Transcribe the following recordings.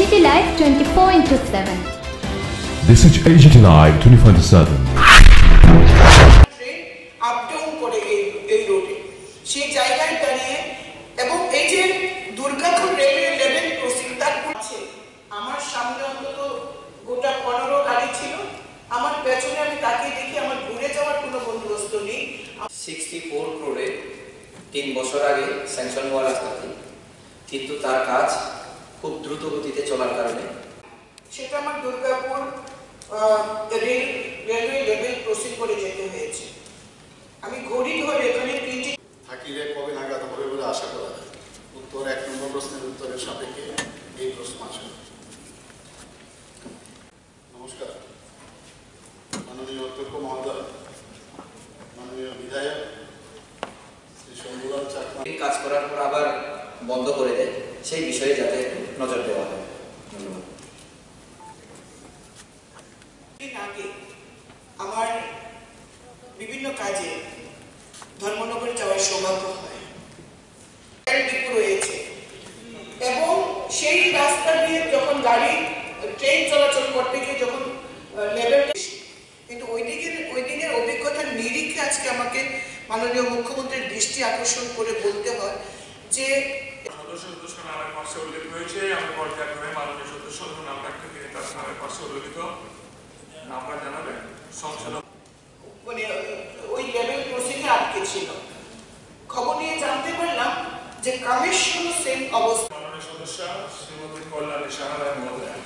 AGT Live 24/7. This is AGT Live 24/7. Train up down করে এই রোডে সেই জায়গায় দাঁড়িয়ে এবং এই যে দুর্গাপুর রেলওয়ে লেভেল ক্রসিং তার আছে আমার সামনে অন্তত গোটা 15 গাড়ি ছিল আমার পেছনে আমি তাকিয়ে দেখি আমার ঘুরে যাওয়ার কোনো বন্দোবস্ত নেই 64 crore 3 বছর আগে স্যাংশন হওয়া রাস্তাটি কিন্তু তার কাজ খুব দ্রুত গতিতে চলার কারণে সেটা আমার দুর্গাপুর রেলওয়ে লেভেল ক্রসিং করে যেতে হয়েছে আমি ঘড়ি ধরে এখানে পিটি থাকিলে কবে নাগাদ হবে বলে আশা করা যায় উত্তর 1 নম্বর প্রশ্নের উত্তরের সাপেক্ষে এই প্রশ্ন আসে নমস্কার মাননীয় অধ্যক্ষ মহোদয় মাননীয় বিধায়ক শ্রী শম্ভুলাল চাকমা কাজ করার পর আবার বন্ধ করে দেয় সেই বিষয়ে যাতে নজর দেওয়া হয় ধন্যবাদ আগে আমার বিভিন্ন কাজে ধর্মনগরে যাওয়ার সৌভাগ্য হয় ডিপো রয়েছে এবং সেই রাস্তা দিয়ে যখন গাড়ি ট্রেন চলাচল করতে গিয়ে যখন লেভেলটা কিন্তু ওই দিনের অভিজ্ঞতার নিরিখে আজকে আমাকে মাননীয় মুখ্যমন্ত্রীর দৃষ্টি আকর্ষণ করে বলতে হয় যে সদস্য নামের পাশে উল্লেখ হয়েছে আমি পর্যায়ক্রমে মাননীয় সদস্য নাম রাখতে তিনি তার নামের পাশে উল্লেখিত নামটা জানাবেন সংশোধন মানে ওই লেভেল ক্রসিং এ আটকে ছিল খবর নিয়ে জানতে পারলাম যে কামেশ্বর সেম অবস্থা মাননীয় সদস্য শ্রীমতী কল্যাণী সাহা রায় মহোদয়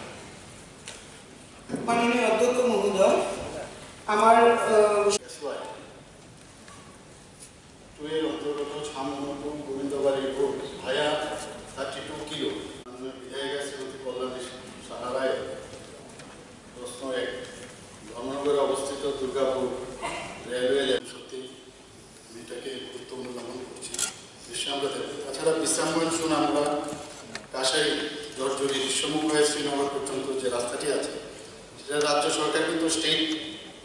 মাননীয় অধ্যক্ষ মহোদয় আমার টুয়ের অন্তর্গত ছামনপুর গোবিন্দবাড়ি রোড ভায়া 32 কিলো মাননীয় বিধায়িকা শ্রীমতী কল্যাণী সাহা রায় প্রশ্ন 1 ধর্মনগরে অবস্থিত দুর্গাপুর রেলওয়ে সত্যি এটাকে গুরুত্বপূর্ণ মনে করছি বিশ্রামটা দেবে তাছাড়া বিশ্রামগঞ্জ শুন আমরা কাশারি জর্জরি বিশ্বমুখ হয়ে শ্রীনগর পর্যন্ত যে রাস্তাটি আছে সেটা রাজ্য সরকার কিন্তু স্টেট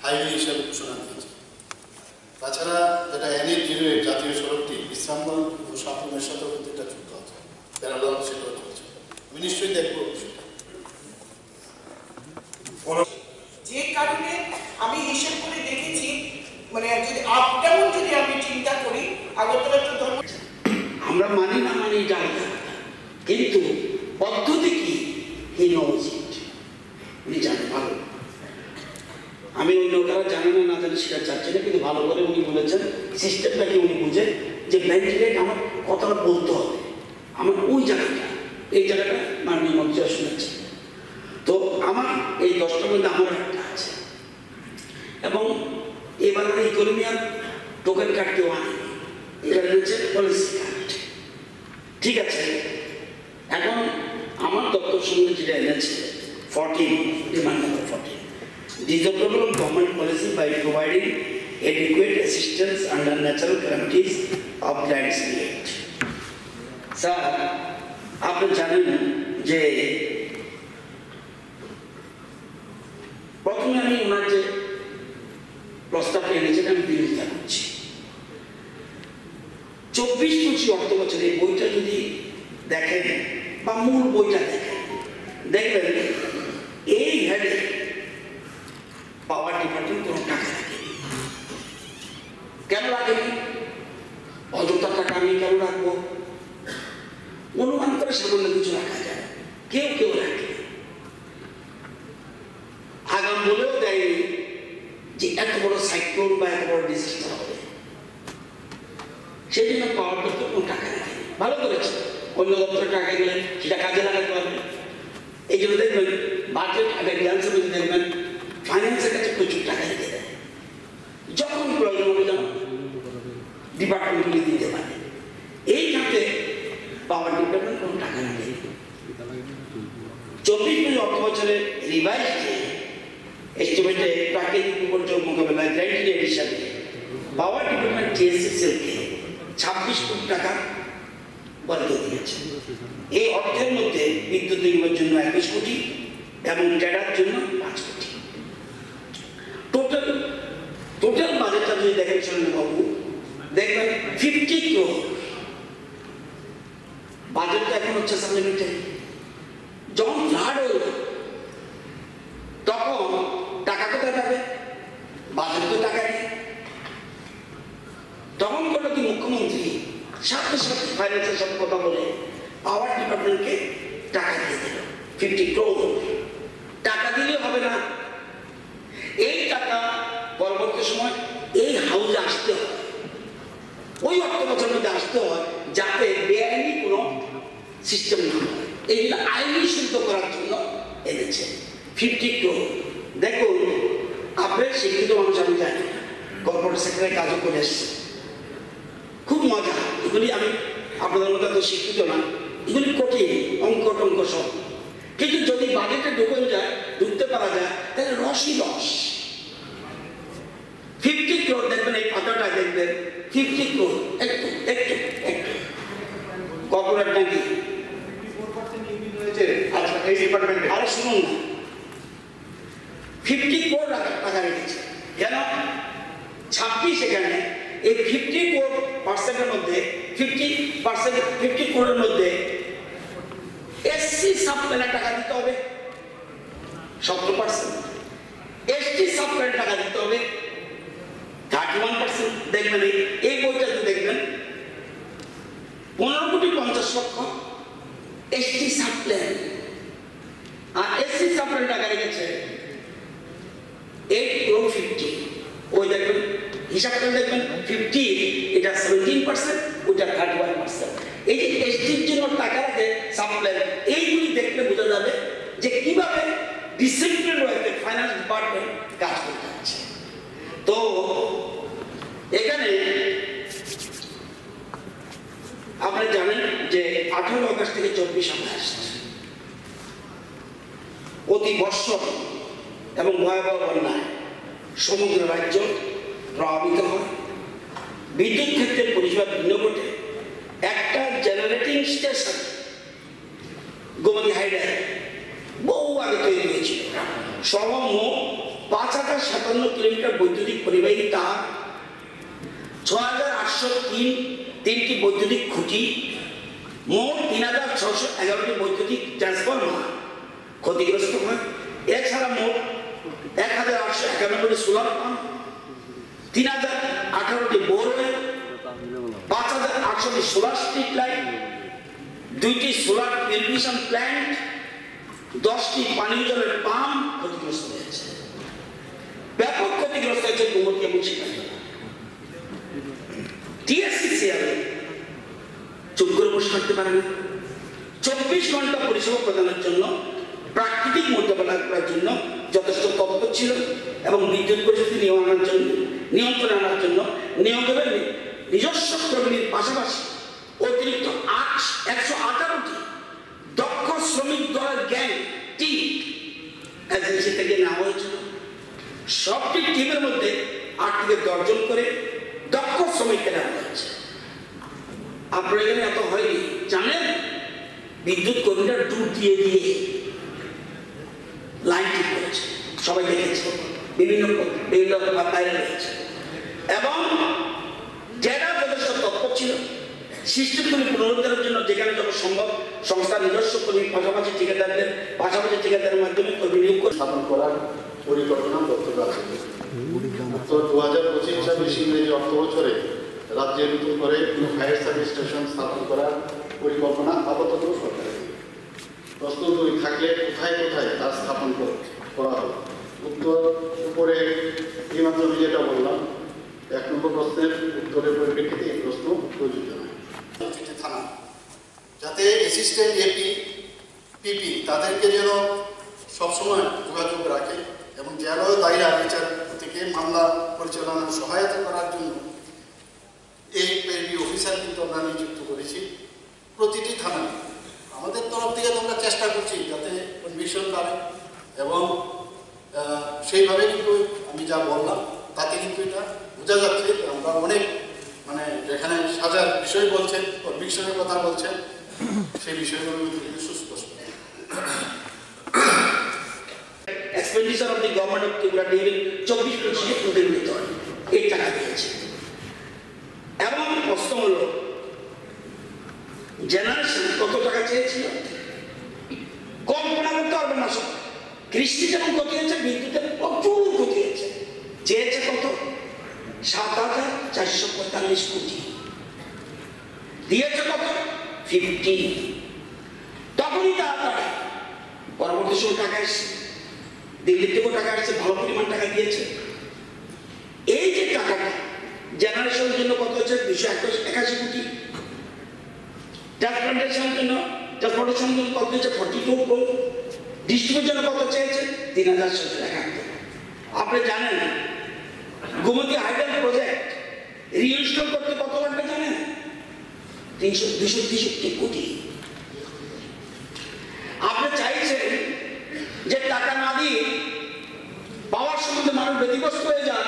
হাইওয়ে হিসাবে ঘোষণা দিয়েছে তাছাড়া যেটা NH-08 জাতীয় সড়কটি বিশ্রামগঞ্জ ও সাপুরের সাথেও কিন্তু এটা যুক্ত আছে প্যারালাল সেটাও চলছে আমি নিশ্চয়ই দেখবো যে কারণে আমি হিসেব করে দেখেছি মানে যদি আপ ডাউন যদি আমি চিন্তা করি আগরতলা তো ধর্ম আমরা মানি না মানি যাই কিন্তু পদ্ধতি কি হি নোজ ইট উনি জানেন ভালো আমি অন্য কারা জানে না জানে সেটা চাচ্ছি না কিন্তু ভালো করে উনি বলেছেন সিস্টেমটাকে উনি বুঝে যে ভেন্টিলেট আমার কথাটা বলতে হবে আমার ওই জায়গাটা এই জায়গাটা মাননীয় মন্ত্রী শুনেছে তো আমার এই 10টার মধ্যে আমার একটা আছে এবং এবার ইকোনমিয়ার টোকেন কার্ড কেউ আনেনি এবার রয়েছে পলিসি কার্ড ঠিক আছে এখন আমার দপ্তর সঙ্গে যেটা এনেছে 14 demand number 14 Development of government policy by providing adequate assistance under natural calamities of landslide. Sir, আপনি জানেন যে প্রথমে আমি ওনার যে প্রস্তাবটা এনেছেন আমি বিরোধিতা করছি 24-25 অর্থ বছরে এই বইটা যদি দেখেন বা মূল বইটা দেখেন দেখবেন এই হেডে পাওয়ার ডিপার্টমেন্ট কোনো টাকা রাখেনি কেন রাখেনি অযথা টাকা আমি কেন রাখবো অনুমান করে সামান্য কিছু রাখা যায় কেউ রাখে আগাম বলেও দেয়নি যে এত বড় সাইক্লোন বা এত বড় ডিজাস্টার হবে সেই জন্য পাওয়ার দপ্তর কোনো টাকা রাখেনি ভালো করেছে অন্য দপ্তরে টাকা গেলে সেটা কাজে লাগাতে পারবে এই জন্য দেখবেন বাজেট একটা দেখবেন ফাইন্যান্সের কাছে প্রচুর টাকা রেখে দেয় যখন প্রয়োজন হবে যেন ডিপার্টমেন্টগুলি দিতে পারে এই খাতে পাওয়ার ডিপার্টমেন্ট কোনো টাকা রাখে 24 অর্থ বছরে রিভাইজ এস্টিমেটে প্রাকৃতিক বিপর্যয় মোকাবেলায় গ্র্যান্টেড হিসাবে পাওয়ার ডিপার্টমেন্ট TSCL-কে 26 কোটি টাকা বরাদ্দ দিয়েছে এই অর্থের মধ্যে বিদ্যুৎ নিগমের জন্য 21 কোটি এবং ক্যাডার জন্য 5 কোটি টোটাল বাজেটটা যদি দেখেন বাবু দেখবেন 50 crore বাজেটটা এখন হচ্ছে সাবলিমিটেড যখন ফ্লাড সাথে সাথে ফাইন্যান্সের সাথে কথা বলে পাওয়ার ডিপার্টমেন্টকে টাকা দিয়ে দিল 50 crore। টাকা দিলে হবে না, এই টাকা পরবর্তী সময় এই হাউসে আসতে হয়, ওই অর্থ বছরের মধ্যে আসতে হয়, যাতে বেআইনি কোনো সিস্টেম না হয়। এইগুলো আইনি শুদ্ধ করার জন্য এনেছে 50 crore। দেখুন, আপনার শিক্ষিত মানুষ আমি জানি, কর্পোরেট সেক্টরে কাজও করে এসছে, খুব মজা। এগুলি আমি আপনাদের মধ্যে তো শিক্ষিত না, এগুলি কঠিন, অঙ্ক টঙ্ক সব। কিন্তু যদি বাজেটে ঢুকতে পারা যায় তাহলে রসই রস। 50 crore দেখবেন, এই পাতাটা দেখবেন 50 crore, একটু একটু একটু কর্পোরেট নাকি। আচ্ছা, এই ডিপার্টমেন্টে আরে শুনুন না, 50 crore টাকা রেখেছে কেন? 26 এখানে এই 54%-এর মধ্যে 50 crore-এর মধ্যে এসসি সাবপ্ল্যানে টাকা দিতে হবে 17%, এসটি সাবপ্ল্যানে টাকা দিতে হবে 31%। দেখবেন এই বইটাতে দেখবেন 15,50,00,000 এসটি সাবপ্ল্যান, আর এসসি সাবপ্ল্যান টাকা রেখেছে 8,50,00,000। ওই দেখবেন হিসাবটা দেখবেন 50, এটা 17%, ওইটা 31%। এই যে এসটির জন্য টাকা রাখে সাপ্লাই, এইগুলি দেখলে বোঝা যাবে যে কিভাবে ডিসিপ্লিন রয়েছে ফাইন্যান্স ডিপার্টমেন্ট কাজ করতে যাচ্ছে। তো এখানে আপনারা জানেন যে 18 আগস্ট থেকে 24 সামনে আসছে, অতি বর্ষণ এবং ভয়াবহ বন্যায় সমগ্র রাজ্য প্রভাবিত হয়। বিদ্যুৎ ক্ষেত্রে পরিষেবা ভিন্ন ঘটে। একটা জেনারেটিং স্টেশন গোমতী হাইডার বহু আগে তৈরি হয়েছিল, সহ মোট 5,057 কিলোমিটার বৈদ্যুতিক পরিবাহী তার, 6,803টি বৈদ্যুতিক খুঁটি, মোট 3,611টি বৈদ্যুতিক ট্রান্সফরমার ক্ষতিগ্রস্ত হয়। এছাড়া মোট 1,891টি সোলার পাম্প, 3,018টি বোরওয়েল, 5,800টি সোলার স্ট্রিট লাইট, 2টি সোলার ইরিগেশন প্ল্যান্ট, 10টি পানীয় জলের পাম্প ক্ষতিগ্রস্ত হয়েছে। ব্যাপক ক্ষতিগ্রস্ত হয়েছে গোমতী এবং শিকারপুর। টিএসসিসিএল চুপ করে বসে থাকতে পারে না। 24 ঘন্টা পরিষেবা প্রদানের জন্য, প্রাকৃতিক মোকাবেলা করার জন্য যথেষ্ট তৎপর ছিল এবং বিদ্যুৎ পরিস্থিতি নিয়ন্ত্রণে আনার জন্য নিয়োগের নিজস্ব কর্মীর পাশাপাশি অতিরিক্ত 118টি দক্ষ শ্রমিক দলের গ্যাং টিম এজেন্সি থেকে নেওয়া হয়েছিল। সবটি টিমের মধ্যে 8 থেকে 10 জন করে দক্ষ শ্রমিককে নেওয়া হয়েছে। আপনার এখানে এত হয়নি জানেন, বিদ্যুৎ কর্মীরা ডুব দিয়ে লাইন ঠিক করেছে, সবাই দেখেছে, বিভিন্ন বাইরে রয়েছে। এবং যারা যথেষ্ট তৎপর ছিল সিস্টেমগুলি পুনরুদ্ধারের জন্য যেখানে যখন সম্ভব সংস্থার নিজস্ব কর্মী পাশাপাশি ঠিকাদারের মাধ্যমে কর্মী নিয়োগ করে স্থাপন করার পরিকল্পনা দপ্তর আছে। তো 2025-26 ইংরেজি অর্থ বছরে রাজ্যে নতুন করে ফায়ার সার্ভিস স্টেশন স্থাপন করার পরিকল্পনা আপাতত সরকারের। প্রশ্ন 2 থাকলে কোথায় কোথায় তা স্থাপন করা হবে? উত্তর উপরে এইমাত্র আমি যেটা বললাম, 1 নম্বর প্রশ্নের উত্তরের পরিপ্রেক্ষিতে এই প্রশ্ন প্রযোজ্য নয়। থানা যাতে অ্যাসিস্ট্যান্ট এপি পিপি তাদেরকে যেন সবসময় যোগাযোগ রাখে এবং যেন দায়রা বিচার থেকে মামলা পরিচালনার সহায়তা করার জন্য এই অফিসার কিন্তু আমরা নিযুক্ত করেছি প্রতিটি থানায়। আমাদের তরফ থেকে আমরা চেষ্টা করছি যাতে কনভিকশন পাবে এবং সেইভাবে কিন্তু আমি যা বললাম তাতে কিন্তু এটা বোঝা যাচ্ছে আমরা অনেক মানে যেখানে সাজার বিষয় বলছেন, কনভিকশনের কথা বলছেন, সেই বিষয়গুলো কিন্তু সুস্পষ্ট। Expenditure of the government of Tripura during 24-25 প্রতিনিধিত্ব এই টাকা দিয়েছে। এবং প্রশ্ন হল জেনারেশন কত টাকা চেয়েছিল কল্পনা করতে পারবেন না। সব কৃষি যেমন ক্ষতি হয়েছে, বিদ্যুতের প্রচুর ক্ষতি হয়েছে। চেয়েছে কত? 7,445 কোটি। দিয়েছে কত 50। তখনই তাড়াতাড়ি পরবর্তী সময় টাকা এসছে, দিল্লি থেকেও টাকা আসছে, ভালো পরিমাণ টাকা দিয়েছে। এই যে টাকাটা জেনারেশনের জন্য কত হচ্ছে 281 কোটি, ট্রান্সপ্লান্টেশনের জন্য ট্রান্সপোর্টেশনের জন্য কত হচ্ছে 42 কোটি, ডিস্ট্রিবিউশনের জন্য কত চেয়েছে 3771। আপনি জানেন গোমতী হাইড্রোল প্রজেক্ট রিইনস্টল করতে কত লাগবে জানেন? 263 কোটি। আপনি চাইছেন যে টাকা না দিয়ে পাওয়ার সম্বন্ধে মানুষ ব্যতিগ্রস্ত হয়ে যায়,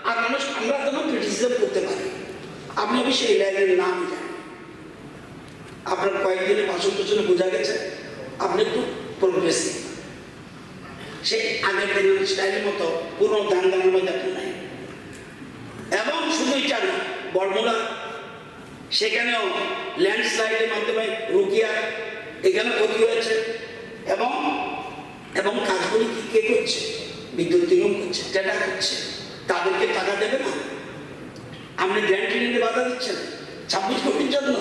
আর মানুষ আমরা যেন ক্রিটিসিজম করতে পারি। আপনি অবশ্যই এই লাইনের নাম জানেন, আপনার কয়েকদিনের ভাষণ পেছনে বোঝা গেছে আপনি একটু প্রোগ্রেসিভ, সেই আগের দিনের স্টাইলের মতো পুরো ধান দানের মধ্যে আপনি নাই। এবং শুধু এটা না, বড়মুড়া সেখানেও ল্যান্ডস্লাইডের মাধ্যমে রুকিয়া এখানে ক্ষতি হয়েছে, এবং এবং কাজগুলি কি কে করছে? বিদ্যুৎ নিগম করছে, টেন্ডার করছে, তাদেরকে টাকা দেবে না। আপনি গ্যারান্টি নিতে বাধা দিচ্ছেন 26 কোটির জন্য।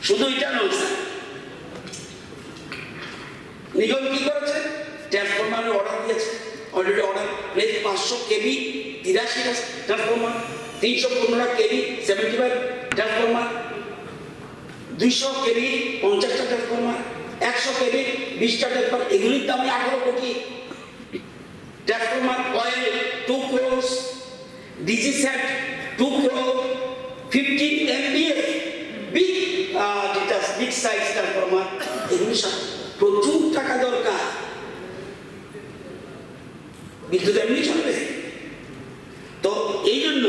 শুধু এটা নয় স্যার, নিগম কি করেছে? ট্রান্সফরমারের অর্ডার দিয়েছে, অলরেডি অর্ডার প্লেস 500 কেবি 83টা ট্রান্সফরমার, 315 কেবি 75 ট্রান্সফরমার, 200 কেবি 50টা ট্রান্সফরমার, 100 কেবি 20টা ট্রান্সফরমার, এগুলির দাম 18 কোটি। Transformer oil 2 crores, DG set 2 crore, 15 MVA big size transformer, এগুলি প্রচুর টাকা দরকার। বিদ্যুৎ এমনি চলবে তো, এই জন্য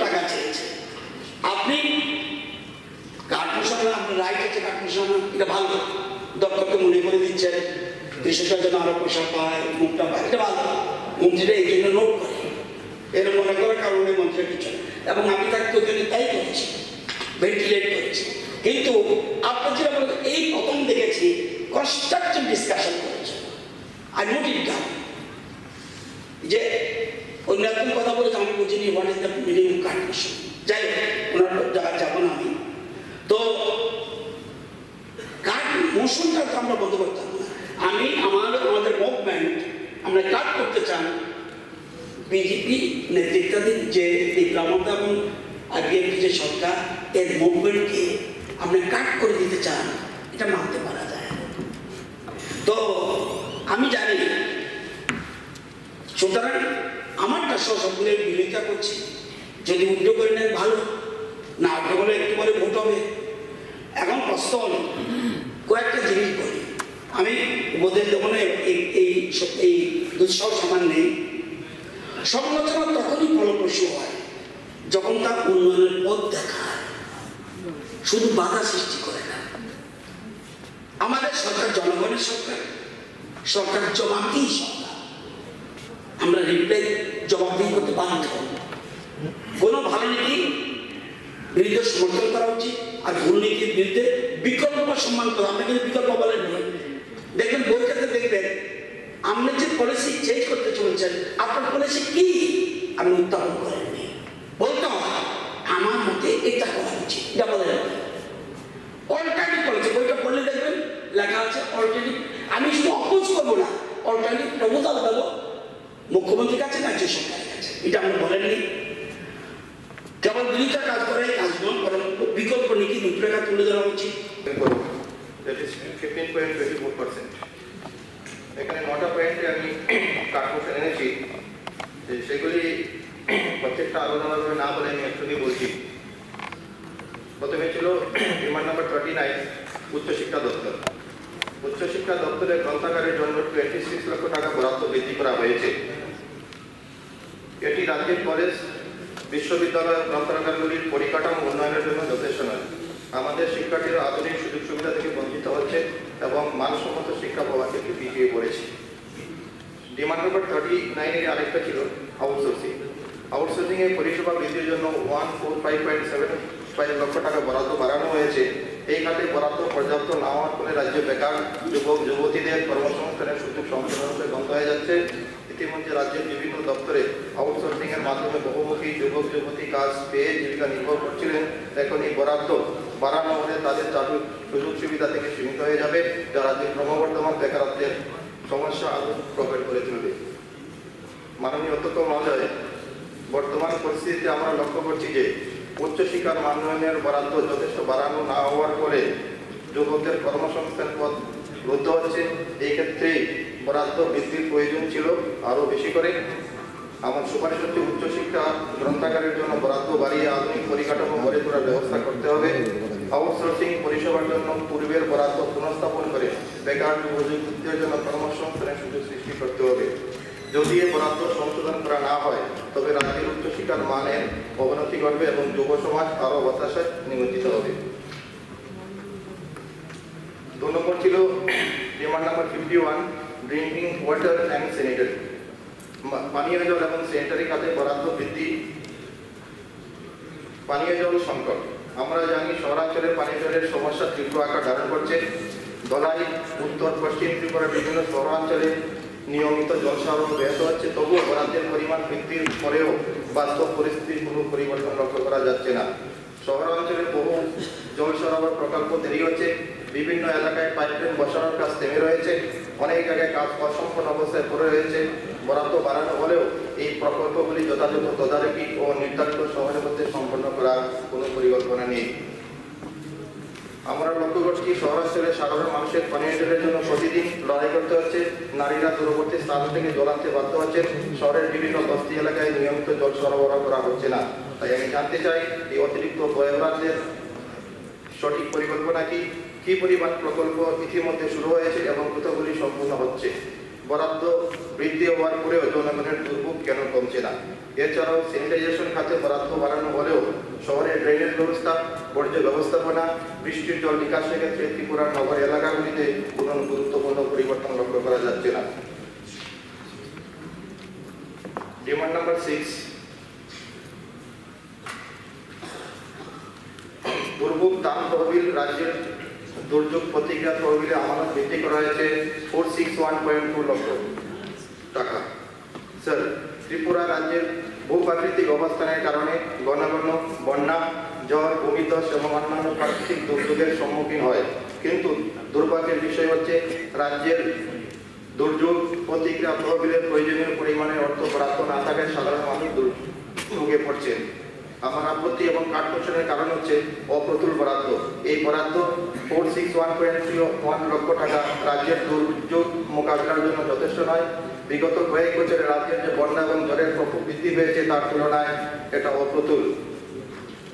টাকা চেয়েছে। আপনি কাঠ মশানা, আপনার রাইট আছে কাঠ মশানা, এটা ভালো, দপ্তরকে মনে করে দিচ্ছেন কৃষকরা যেন আরো পয়সা পায়, মুখটা পায়, এটা ভালো। মন্ত্রীরা এই জন্য নোট করে, এর মনে করার কারণে মন্ত্রীরা কিছু, এবং আমি থাকতে ওখানে তাই করেছি, ভেন্টিলেট করেছি। কিন্তু আপনার যেটা বলতে, এই প্রথম দেখেছি কনস্ট্রাকটিভ ডিসকাশন করেছে। আই নোট ইট ডাউন, যে অন্য একজন কথা বলেছে, আমি বুঝিনি what is the meaning of condition. যাই হোক, ওনার জায়গায় যাবো না আমি। তো কাঠ মোশনটা তো আমরা বন্ধ করতাম না। আমাদের মুভমেন্ট আমরা কাট করতে চান, বিজেপি নেতৃত্বাধীন যে বিপ্লবতা এবং আরবিএনপি যে সরকার, এর মুভমেন্টকে আপনি কাট করে দিতে চান, এটা মানতে পারা যায়। তো আমি জানি, সুতরাং আমারটা সবগুলোর বিরোধিতা করছি। যদি উল্টো করে নেন ভালো, না উল্টো করে একটু পরে ভোট হবে। এখন প্রশ্ন হল, কয়েকটা জিনিস বলি, আমি উপদেশ দেবো না, এই দুঃসহ সমান নেই। সমালোচনা তখনই ফলপ্রসূ হয় যখন তার উন্নয়নের পথ দেখায়, শুধু বাধা সৃষ্টি করে না। আমাদের সরকার জনগণের সরকার জবাবদিহি সরকার, আমরা রিপ্লাই জবাবদিহি করতে বাধ্য। কোনো ভালো নীতি বিরুদ্ধে সমর্থন করা উচিত, আর ভুল নীতির বিরুদ্ধে বিকল্প সম্মান করা। আমরা কিন্তু বিকল্প বলেন, দেখবেন বইটাতে দেখবেন আপনি যে পলিসি চেঞ্জ করতে চলছেন, আপনার পলিসি কি আপনি উত্থাপন করেননি। বলতে হয় আমার মতে এটা করা উচিত, এটা বলে অল্টারনেটিভ পলিসি। বইটা পড়লে দেখবেন লেখা আছে অল্টারনেটিভ। আমি শুধু অপোজ করবো না, অল্টারনেটিভ প্রপোজাল দেবো মুখ্যমন্ত্রীর কাছে, রাজ্য সরকারের কাছে। এটা আমরা বলেননি। কেবল বিরোধিতা কাজ করে কাজ নয়, বরং বিকল্প নীতি রূপরেখা তুলে ধরা উচিত। এখানে 9টা পয়েন্টে আমি কাঠমোশন এনেছি, সেগুলি প্রত্যেকটা আলোচনাভাবে না বলে আমি একটুখানি বলছি। প্রথমে ছিল ডিমান্ড নাম্বার 39, উচ্চশিক্ষা দপ্তর। উচ্চশিক্ষা দপ্তরের গ্রন্থাগারের জন্য 26 লক্ষ টাকা বরাদ্দ বৃদ্ধি করা হয়েছে। এটি রাজ্যের কলেজ, বিশ্ববিদ্যালয় গ্রন্থাগারগুলির পরিকাঠামো উন্নয়নের জন্য যথেষ্ট নয়। আমাদের শিক্ষার্থীরা আধুনিক সুযোগ সুবিধা থেকে বঞ্চিত হচ্ছে এবং মানসম্মত শিক্ষা পাওয়া থেকে পিছিয়ে পড়েছে। ডিমান্ড নাম্বার 39 এর আরেকটা ছিল আউটসোর্সিং। আউটসোর্সিংয়ের পরিষেবা বৃদ্ধির জন্য 145.75 লক্ষ টাকা বরাদ্দ বাড়ানো হয়েছে। এই খাতে বরাদ্দ পর্যাপ্ত না হওয়ার ফলে রাজ্য বেকার যুবক যুবতীদের কর্মসংস্থানের সুযোগ সংশোধন বন্ধ হয়ে যাচ্ছে। ইতিমধ্যে রাজ্যের বিভিন্ন দপ্তরে আউটসোর্সিংয়ের মাধ্যমে বহুমুখী যুবক যুবতী কাজ পেয়ে জীবিকা নির্ভর করছিলেন। এখন এই বরাদ্দ বাড়ানো হলে তাদের চাকরির সুযোগ সুবিধা থেকে সীমিত হয়ে যাবে, যা রাজ্যের ক্রমবর্ধমান বেকারত্বের সমস্যা আরও প্রকট করে তুলবে। মাননীয় অধ্যক্ষ মহোদয়, বর্তমান পরিস্থিতিতে আমরা লক্ষ্য করছি যে উচ্চশিক্ষার মানোন্নয়নের বরাদ্দ যথেষ্ট বাড়ানো না হওয়ার ফলে যুবকদের কর্মসংস্থান পথ রুদ্ধ হচ্ছে। এই ক্ষেত্রে বরাদ্দ বৃদ্ধির প্রয়োজন ছিল আরও বেশি করে। আমার সুপারিশ হচ্ছে উচ্চশিক্ষা গ্রন্থাগারের জন্য বরাদ্দ বাড়িয়ে আধুনিক পরিকাঠামো গড়ে তোলার ব্যবস্থা করতে হবে। আউটসোর্সিং পরিষেবার জন্য পূর্বের বরাদ্দ পুনঃস্থাপন করে বেকার যুবকদের জন্য কর্মসংস্থানের সুযোগ সৃষ্টি করতে হবে। যদি এই বরাদ্দ সংশোধন করা না হয় তবে রাজ্যের উচ্চশিক্ষার মানের অবনতি ঘটবে এবং যুব সমাজ আরও হতাশায় নিমজ্জিত হবে। 2 নম্বর ছিল demand number 51, drinking water and sanitary. পানীয় জল এবং স্যানিটারি খাতে বরাদ্দ বৃদ্ধি। পানীয় জল সংকট। আমরা জানি শহরাঞ্চলে পানীয় জলের সমস্যা তীব্র আকার ধারণ করছে। ধলাই, উত্তর পশ্চিম ত্রিপুরার বিভিন্ন শহরাঞ্চলে নিয়মিত জল সরবরাহ ব্যাহত হচ্ছে। তবুও বরাদ্দের পরিমাণ বৃদ্ধির পরেও বাস্তব পরিস্থিতির কোনো পরিবর্তন লক্ষ্য করা যাচ্ছে না। শহরাঞ্চলে বহু জল সরবরাহ প্রকল্প দেরি হচ্ছে। বিভিন্ন এলাকায় পাইপলাইন বসানোর কাজ থেমে রয়েছে। অনেক জায়গায় কাজ অসম্পূর্ণ অবস্থায় পড়ে রয়েছে। বরাদ্দ বাড়ানো হলেও এই প্রকল্পগুলি যথাযথ তদারকি ও নির্ধারিত সময়ের মধ্যে সম্পন্ন করার কোনো পরিকল্পনা নেই। আমরা লক্ষ্য করছি শহরাঞ্চলে সাধারণ মানুষের পানীয় জলের জন্য প্রতিদিন লড়াই করতে হচ্ছে। নারীরা দূরবর্তী স্থান থেকে জল আনতে বাধ্য হচ্ছেন। শহরের বিভিন্ন বস্তি এলাকায় নিয়মিত জল সরবরাহ করা হচ্ছে না। তাই আমি জানতে চাই এই অতিরিক্ত ব্যয়ভারের সঠিক পরিকল্পনা কি পরিমাণ প্রকল্প ইতিমধ্যে শুরু হয়েছে এবং কতগুলি সম্পূর্ণ হচ্ছে। বরাদ্দ বৃদ্ধি হওয়ার পরেও জনগণের দুর্ভোগ কেন কমছে না। এছাড়াও স্যানিটাইজেশন খাতে বরাদ্দ বাড়ানো হলেও শহরের ড্রেনেজ ব্যবস্থা, বর্জ্য ব্যবস্থাপনা, বৃষ্টির জল নিকাশের ক্ষেত্রে ত্রিপুরার নগর এলাকাগুলিতে কোনো গুরুত্বপূর্ণ পরিবর্তন লক্ষ্য করা যাচ্ছে না। ডিমান্ড নাম্বার 6, দুর্ভোগ দান তহবিল। রাজ্যের দুর্যোগ প্রতিক্রিয়া তহবিলে আমানত বৃদ্ধি করা হয়েছে 461.2 লক্ষ টাকা। স্যার, ত্রিপুরা রাজ্যের ভূপ্রাকৃতিক অবস্থানের কারণে ঘন ঘন বন্যা, ঝড়, ভূমিধস এবং অন্যান্য প্রাকৃতিক দুর্যোগের সম্মুখীন হয়। কিন্তু দুর্ভাগ্যের বিষয় হচ্ছে রাজ্যের দুর্যোগ প্রতিক্রিয়া তহবিলের প্রয়োজনীয় পরিমাণে অর্থ বরাদ্দ না থাকায় সাধারণ মানুষ দুর্ভোগে পড়ছেন। আমার আপত্তি এবং কাঠখোট্টার কারণ হচ্ছে অপ্রতুল বরাদ্দ। এই বরাদ্দ 461.1 লক্ষ টাকা রাজ্যের দুর্যোগ মোকাবিলার জন্য যথেষ্ট নয়। বিগত কয়েক বছরে রাজ্যের যে বন্যা এবং ঝড়ের প্রকোপ বৃদ্ধি পেয়েছে তার তুলনায় এটা অপ্রতুল।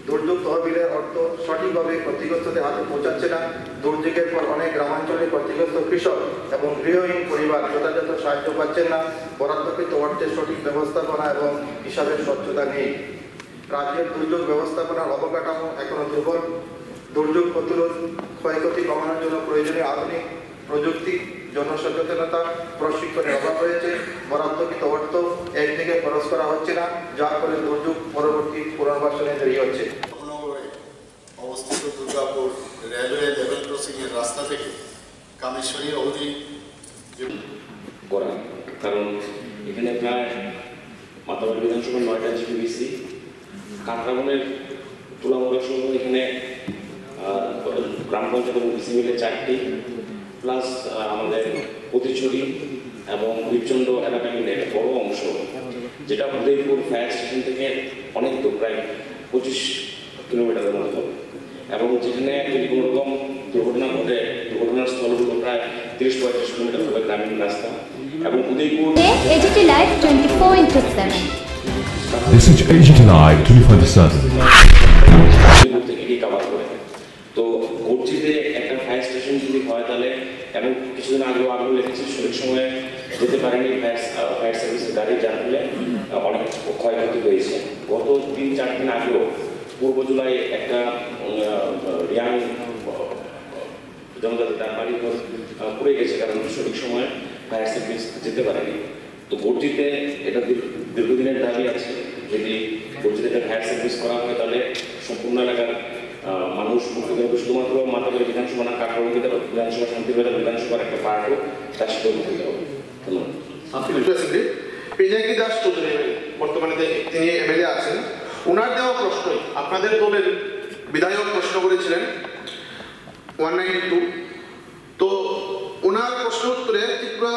দুর্যোগ তহবিলের অর্থ সঠিকভাবে ক্ষতিগ্রস্তদের হাতে পৌঁছাচ্ছে না। দুর্যোগের পর অনেক গ্রামাঞ্চলে ক্ষতিগ্রস্ত কৃষক এবং গৃহহীন পরিবার যথাযথ সাহায্য পাচ্ছেন না। বরাদ্দকৃত অর্থের সঠিক ব্যবস্থাপনা এবং হিসাবের স্বচ্ছতা নেই। রাজ্যের দুর্যোগ ব্যবস্থাপনার অবকাঠামো এখনো দুর্বল। দুর্যোগ প্রতিরোধ, ক্ষয়ক্ষতি কমানোর জন্য প্রয়োজনীয় আধুনিক প্রযুক্তি, জনসচেতনতা, প্রশিক্ষণের অভাব রয়েছে। বরাদ্দকৃত অর্থ একদিকে খরচ করা হচ্ছে না, যার ফলে দুর্যোগ পরবর্তী পুনর্বাসনে দেরি হচ্ছে। নগরে অবস্থিত দুর্গাপুর রেলওয়ে লেভেল ক্রসিং এর রাস্তা থেকে কামেশ্বরী অবধি করা, কারণ এখানে প্রায় মাতাবাড়ি বিধানসভার 9টা জিপিবিসি, কাঁকড়াবনের তুলামোড়া সহ এখানে গ্রাম পঞ্চায়েত এবং বিসি মিলে 4টি, প্লাস আমাদের প্রতিচুরি এবং রূপচন্ড এলাকা মিলে একটা বড় অংশ, যেটা উদয়পুর ফায়ার স্টেশন থেকে অনেক দূর, প্রায় 25 কিলোমিটারের মতো হবে। এবং যেখানে যদি কোনো রকম দুর্ঘটনা ঘটে, দুর্ঘটনার স্থলগুলো প্রায় 30-35 কিলোমিটার হবে গ্রামীণ রাস্তা। এবং Udaipur AGT Live 20.7. This is AGT Live 24/7. Cover করে। তো গর্জিতে একটা ফায়ার স্টেশন যদি হয় তাহলে, এবং কিছুদিন আগেও লেগেছে, সঠিক সময়ে যেতে পারেনি ফায়ার সার্ভিসের গাড়ি, যার ফলে অনেক ক্ষয়ক্ষতি হয়েছে। গত 3-4 দিন আগেও পূর্ব জুলাই একটা ইয়াং জনজাতি তার বাড়ি ঘর পুড়ে গেছে, কারণ সঠিক সময়ে ফায়ার সার্ভিস যেতে পারেনি। তো গর্জিতে এটা দীর্ঘদিনের দাবি আছে, যদি গর্জিতে একটা ফায়ার সার্ভিস করা হয় তাহলে সম্পূর্ণ এলাকার মানুষ উপকৃত হবে। শুধুমাত্র মাতাবাড়ি বিধানসভা না, কাকড়াবন বিধানসভা, শান্তিবাজার বিধানসভার একটা পার্টও তার সাথে উপকৃত হবে। ধন্যবাদ। পিনাকি দাস চৌধুরী বর্তমানে তিনি এমএলএ আছেন, ওনার দেওয়া প্রশ্নই আপনাদের দলের বিধায়ক প্রশ্ন করেছিলেন 192। তো ওনার প্রশ্ন উত্তরে ত্রিপুরা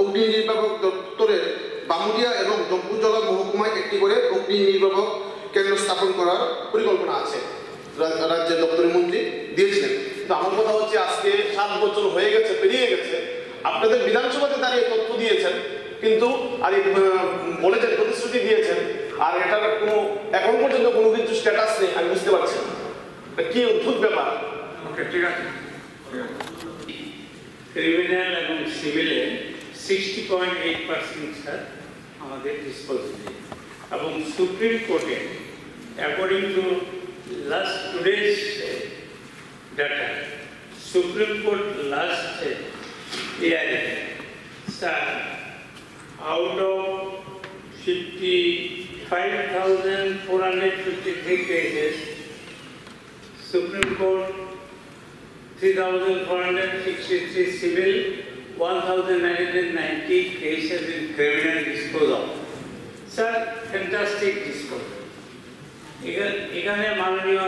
অগ্নি নির্বাপক দপ্তরের বামুরিয়া এবং জম্পুজলা মহকুমায় একটি করে অগ্নি নির্বাপক কেন্দ্র স্থাপন করার পরিকল্পনা আছে, রাজ্যের দপ্তরের মন্ত্রী দিয়েছিলেন। তো আমার কথা হচ্ছে আজকে 7 বছর হয়ে গেছে, পেরিয়ে গেছে, আপনাদের বিধানসভাতে দাঁড়িয়ে তথ্য দিয়েছেন, কিন্তু আর বলেছেন, প্রতিশ্রুতি দিয়েছেন, আর এটার কোনো এখন পর্যন্ত কোনো কিছু স্ট্যাটাস নেই। আমি বুঝতে পারছি না কি অদ্ভুত ব্যাপার। ওকে, ঠিক আছে। ক্রিমিনাল এবং সিভিলে 60.8% স্যার আমাদের ডিসপোজিটে, এবং সুপ্রিম কোর্টে according to last today's data, supreme court last ইয়ারে sir out of 55,453 cases, Supreme Court 3,463 civil, 1,990 cases in criminal disposal. Sir, fantastic disposal. এখানে মাননীয়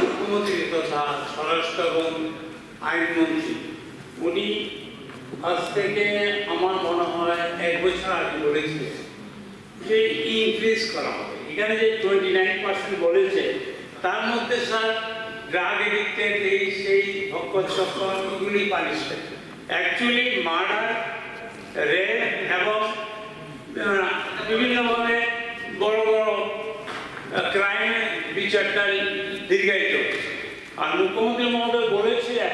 মুখ্যমন্ত্রী তথা স্বরাষ্ট্র এবং আইনমন্ত্রী উনি আজ থেকে আমার মনে হয় 1 বছর আগে বলেছিলেন যে ইনক্রিজ করা হবে। এখানে যে 29% বলেছে তার মধ্যে স্যার ড্রাগ এডিক্টেড সেই ভক্কর চক্কর এগুলি পানিশমেন্ট। অ্যাকচুয়ালি মার্ডার, রেপ এবং বিভিন্নভাবে বড় বড় ক্রাইমের বিচারটা দীর্ঘায়িত। আর মুখ্যমন্ত্রী মহোদয় বলেছিলেন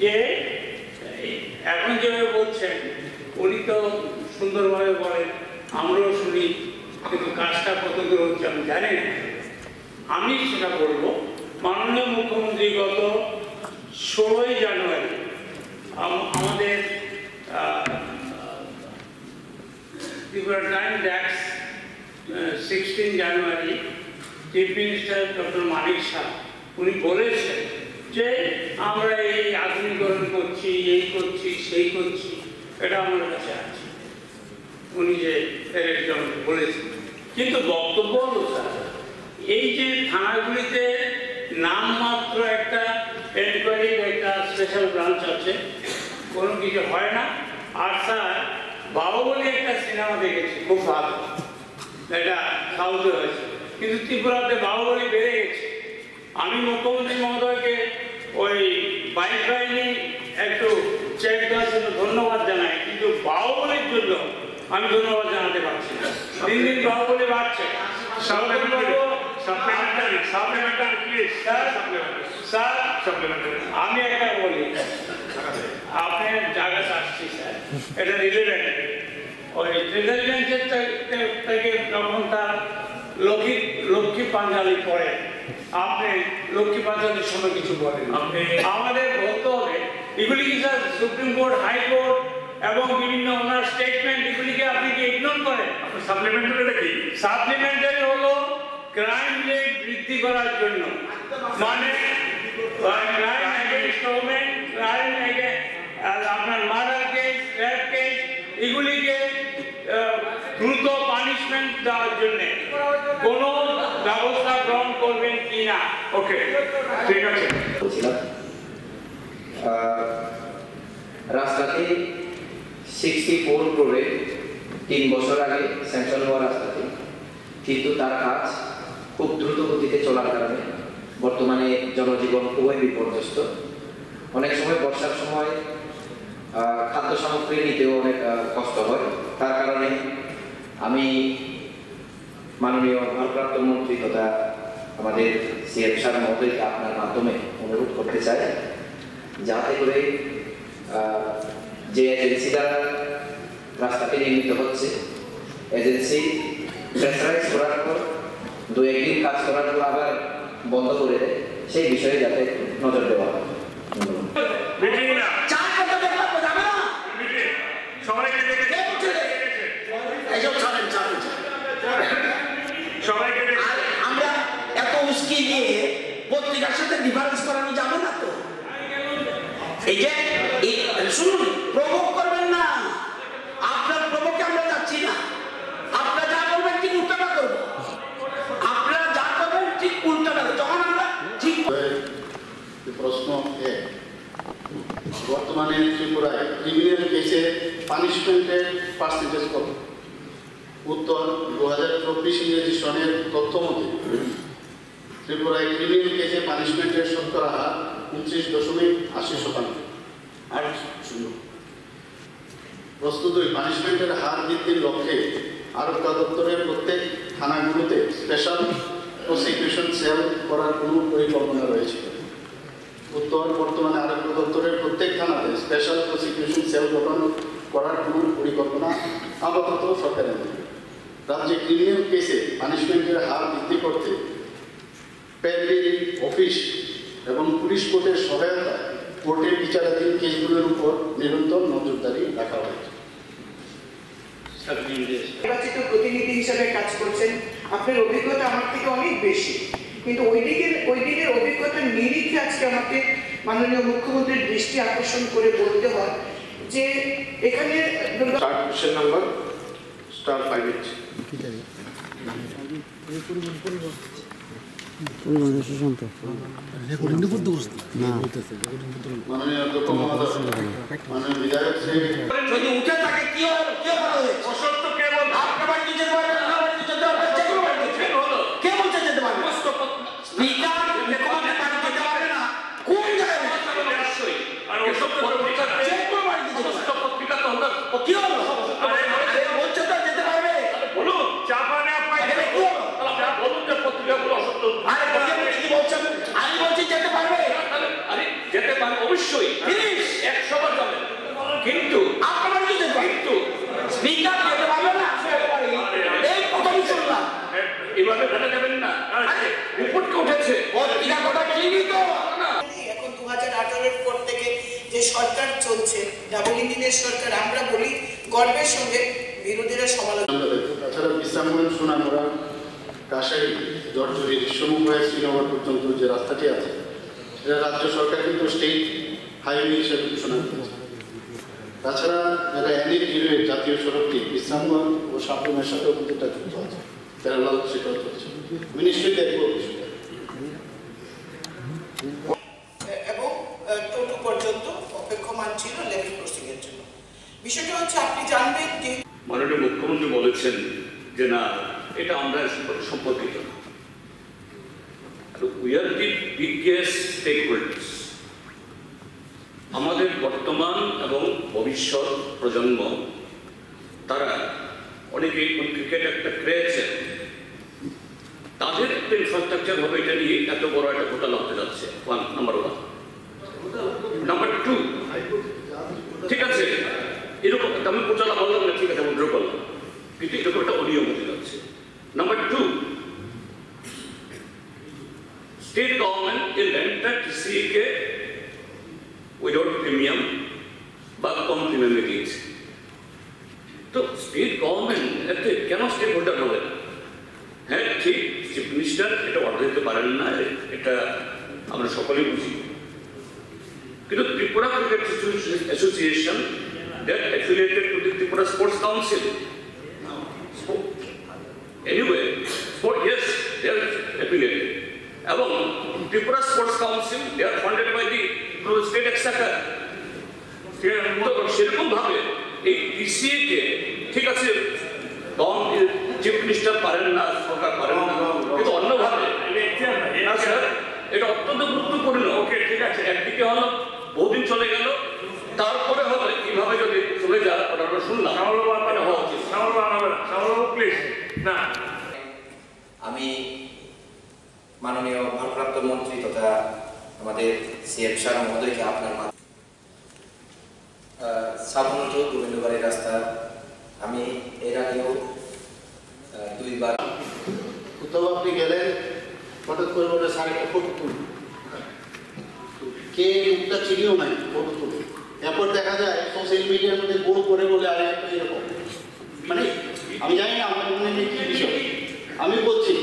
যে এখন যেভাবে বলছেন উনি তো সুন্দরভাবে বলেন, আমরাও শুনি, কিন্তু কাজটা কত দূর হচ্ছে আমি জানি না। আমি সেটা বলবো, মাননীয় মুখ্যমন্ত্রী গত 16ই জানুয়ারি আমাদের ত্রিপুরা টাইম ট্যাক্স 16 জানুয়ারি চিফ মিনিস্টার ডক্টর মানিক শাহ উনি বলেছেন যে আমরা এই আধুনিকরণ করছি, এই করছি, সেই করছি, এটা আমার কাছে আছে। উনি যে একজন বলেছেন, কিন্তু বক্তব্য হলো স্যার এই যে থানাগুলিতে নামমাত্র একটা এনকোয়ারির একটা স্পেশাল ব্রাঞ্চ আছে, কোনো কিছু হয় না। আর স্যার বাহুবলী একটা সিনেমা দেখেছি, খুব ভালো, এটা সাউথে হয়েছে, কিন্তু ত্রিপুরাতে বাহুবলী বেড়ে গেছে। আমি মুখ্যমন্ত্রী মহোদয়কে ওই বাইক বাহিনী একটু চেক দেওয়ার জন্য ধন্যবাদ জানাই, কিন্তু বাহুবলীর জন্য আমি ধন্যবাদ জানাতে পারছি না। দিন দিন বাহুবলী বাড়ছে। আমি একটা বলি, আপনার জায়গাতে আসছি স্যার, এটা রিলেভেন্ট। ওই রিলেভেন্টের থেকে যখন তার লক্ষ্মী পাঞ্জালি পড়ে, আপনি লক্ষ্মী পাঞ্জালির সময় কিছু বলেন, আমাদের বলতে হবে এগুলি কি স্যার সুপ্রিম কোর্ট, হাইকোর্ট এবং বিভিন্ন ওনার স্টেটমেন্ট, এগুলিকে আপনি কি ইগনোর করেন? সাপ্লিমেন্টারিটা কি? সাপ্লিমেন্টারি হলো ক্রাইম রেট বৃদ্ধি করার জন্য, মানে ক্রাইম এগেইনস্ট ওমেন, ক্রাইম আপনার মার্ডার কেস, রেপ কেস, এগুলিকে দ্রুত পানিশমেন্ট দেওয়ার জন্য কোন ব্যবস্থা গ্রহণ করবেন কিনা? ওকে, ঠিক আছে। রাস্তাটি 64 ক্রোড়ে 3 বছর আগে স্যাংশন হওয়া রাস্তাটি, কিন্তু তার কাজ খুব দ্রুত গতিতে চলার কারণে বর্তমানে জনজীবন খুবই বিপর্যস্ত। অনেক সময় বর্ষার সময় খাদ্য সামগ্রী নিতেও অনেক কষ্ট হয়। তার কারণে আমি মাননীয় ভারপ্রাপ্ত মন্ত্রী তথা আমাদের সিএম স্যার মহোদয়কে আপনার মাধ্যমে অনুরোধ করতে চাই, যাতে করে যে এজেন্সি দ্বারা রাস্তাটি নির্মিত হচ্ছে, এজেন্সি প্রেসারাইজ করার পর 2-1 দিন কাজ করার পর আবার বন্ধ করে দেয়, সেই বিষয়ে যাতে নজর দেওয়া হয়। আমরা এত উস্কি দিয়ে পত্রিকার সাথে ডিফারেন্স করানো যাবে না তো। এই যে শুনুন, প্রভোগ করবেন না, বর্তমানে ত্রিপুরায় ক্রিমিনাল কেসে পানিশমেন্টের পার্সেন্টেজ কত? উত্তর 2024 ইংরেজি সনের তথ্য মতে ত্রিপুরায় ক্রিমিনাল কেসে পানিশমেন্টের শতকরা হার 29.80%। আর শূন্য। প্রস্তুত পানিশমেন্টের হার বৃদ্ধির লক্ষ্যে আরক্ষা দপ্তরের প্রত্যেক থানাগুলোতে স্পেশাল প্রসিকিউশন সেল করার কোনো পরিকল্পনা রয়েছে? উত্তর বর্তমানে আরক্ষা দপ্তরের প্রত্যেক থানাতে স্পেশাল প্রসিকিউশন সেল গঠন করার কোনো পরিকল্পনা আপাতত সরকারের নেই। রাজ্যে ক্রিমিনাল কেসে পানিশমেন্টের হার বৃদ্ধি করতে প্যারিলি অফিস এবং পুলিশ কোর্টের সহায়তায় কোর্টের বিচারাধীন কেসগুলোর উপর নিরন্তর নজরদারি রাখা হয়েছে। নির্বাচিত প্রতিনিধি হিসাবে কাজ করছেন, আপনার অভিজ্ঞতা আমার থেকে অনেক বেশি, কিন্তু ওই দিকের অভিজ্ঞতার নিরিখে আজকে আমাকে মাননীয় মুখ্যমন্ত্রীর দৃষ্টি আকর্ষণ করে বলতে হয় যে এখানে কোশ্চেন নাম্বার *5H মাননীয় অধ্যক্ষ মহোদয়, মাননীয় বিধায়ক শ্রী যদি উঠে থাকে কি হলো? কি হবে? অসত্য কে বলছে? আপনার বাড়িতে যেতে পারবেন না, বাড়িতে যেতে পারবেন, যে কোনো বাড়িতে যেতে পারবেন। কে বলছে যেতে পারবেন? স্পিকার রেকমেন্ড বাড়ি যেতে পারবে না। কোন জায়গায়? আর অসত্য পত্রিকা যে কোনো বাড়িতে যেতে অসত্য পারবেন। পত্রিকা তো আমরা ও কি হলো? আরে বলছে তো যেতে পারবে। বলুন চাপানে আপনার এখানে কি হলো? বলুন যে পত্রিকাগুলো অসত্য। আরে কি বলছেন? আমি বলছি যেতে পারবে। আরে যেতে পারে অবশ্যই, 100 বার যাবেন, কিন্তু আপনার বাড়িতে যেতে পারবে। কিন্তু স্পিকার যেতে পারবে না। এই প্রথম শুনলাম। এভাবে ভেবে যাবেন না। রিপোর্টকে উঠেছে পত্রিকা কথা কিনি তো না। এখন 2018-এর পর থেকে যে সরকার চলছে, ডাবল ইঞ্জিনের সরকার, আমরা বলি গর্বের সঙ্গে, বিরোধীরা সমালোচনা। তাছাড়া বিশ্রামগঞ্জ, সোনামুড়া, কাশারি, জর্জরি, সম্মুখ হয়ে শ্রীনগর পর্যন্ত যে রাস্তাটি আছে এটা রাজ্য সরকার কিন্তু স্টেট হাইওয়ে হিসেবে ঘোষণা করেছে। তাছাড়া এটা NH-0 জাতীয় সড়কটি বিশ্রামগঞ্জ ও সাবরুমের সাথেও কিন্তু এটা যুক্ত আছে, প্যারালাল সেটাও চলছে। আমি নিশ্চয়ই দেখবো বিষয়টা। এবং টোটো পর্যন্ত অপেক্ষমান ছিল লেভেল ক্রসিং এর জন্য। বিষয়টা হচ্ছে আপনি জানবেন যে মাননীয় মুখ্যমন্ত্রী বলেছেন যে না, এটা আমরা সম্পর্কিত না। We are the biggest stakeholders. আমাদের বর্তমান এবং ভবিষ্যৎ প্রজন্ম, তারা অনেকে ক্রিকেট একটা খেলেছে, তাদের একটা ইনফ্রাস্ট্রাকচার হবে এটা নিয়ে এত বড় একটা ঘোটালা হতে যাচ্ছে। নাম্বার 1। নাম্বার 2, ঠিক আছে এরকম আমি ঘোটালা বললাম না, ঠিক আছে আমি ড্র করলাম, কিন্তু এরকম একটা অনিয়ম হতে যাচ্ছে। নাম্বার 2, স্টেট গভর্নমেন্ট এর ল্যান্ডটা কৃষিকে উইদাউট প্রিমিয়াম বা কম প্রিমিয়ামে দিয়েছে। তো স্টেট গভর্নমেন্ট এতে কেন স্টেক হোল্ডার হবে না? হ্যাঁ ঠিক, চিফ মিনিস্টার এটা অর্ডার দিতে পারেন না, এটা আমরা সকলেই বুঝি, কিন্তু Tripura cricket association that affiliated to the Tripura Sports Council. Anyway, yes, they are affiliated. এবং Tripura Sports Council, they are funded by the state exchequer. সেরকম ভাবে এই PCA-কে, ঠিক আছে চিফ মিনিস্টার পারেন না, সরকার পারেন না, কিন্তু অন্যভাবে এটা অত্যন্ত গুরুত্বপূর্ণ। ওকে ঠিক আছে, একদিকে হলো বহুদিন চলে গেল, তারপরে হলো কিভাবে যদি চলে যায় ওটা আমরা শুনলাম। আমি মাননীয় ভারপ্রাপ্ত মন্ত্রী তথা আমাদের CM স্যার মহোদয়কে আপনার সাধারণত গোবিন্দবাড়ির রাস্তা আমি এর আগেও 2 বার কোথাও আপনি গেলেন, হঠাৎ করে বলে স্যার একটা ফটো তুলুন, কে মুখটা চিনিও নাই, ফটো তুলুন। এরপর দেখা যায় সোশ্যাল মিডিয়ার মধ্যে গোল করে বলে আরে একটা এরকম, মানে আমি জানি না আমার মনে নেই কি বিষয়। আমি বলছি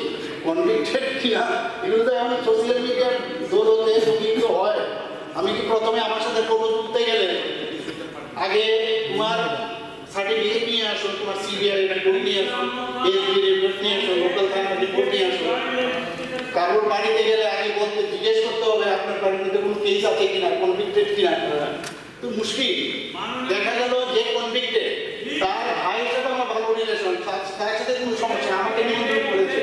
কনভিক্টেড কিনা, এগুলো তো এখন সোশ্যাল মিডিয়ার দৌলতে প্রকৃত হয়। আমি কি প্রথমে আমার সাথে ফটো তুলতে গেলে আগে তোমার সার্টিফিকেট নিয়ে আসো, তোমার CBR রিপোর্ট নিয়ে আসো, SB রিপোর্ট নিয়ে আসো, লোকাল থানার রিপোর্ট নিয়ে আসো। কারোর বাড়িতে গেলে আগে বলতে জিজ্ঞেস করতে হবে আপনার বাড়ির মধ্যে কোনো কেস আছে কিনা, কনভিক্টেড কিনা। মুশকিল। দেখা গেল যে কনভিক্টেড তার ভাইয়ের সাথে আমার ভালো রিলেশন, তার সাথে কোনো সমস্যা, আমাকে নিয়ন্ত্রণ করেছে।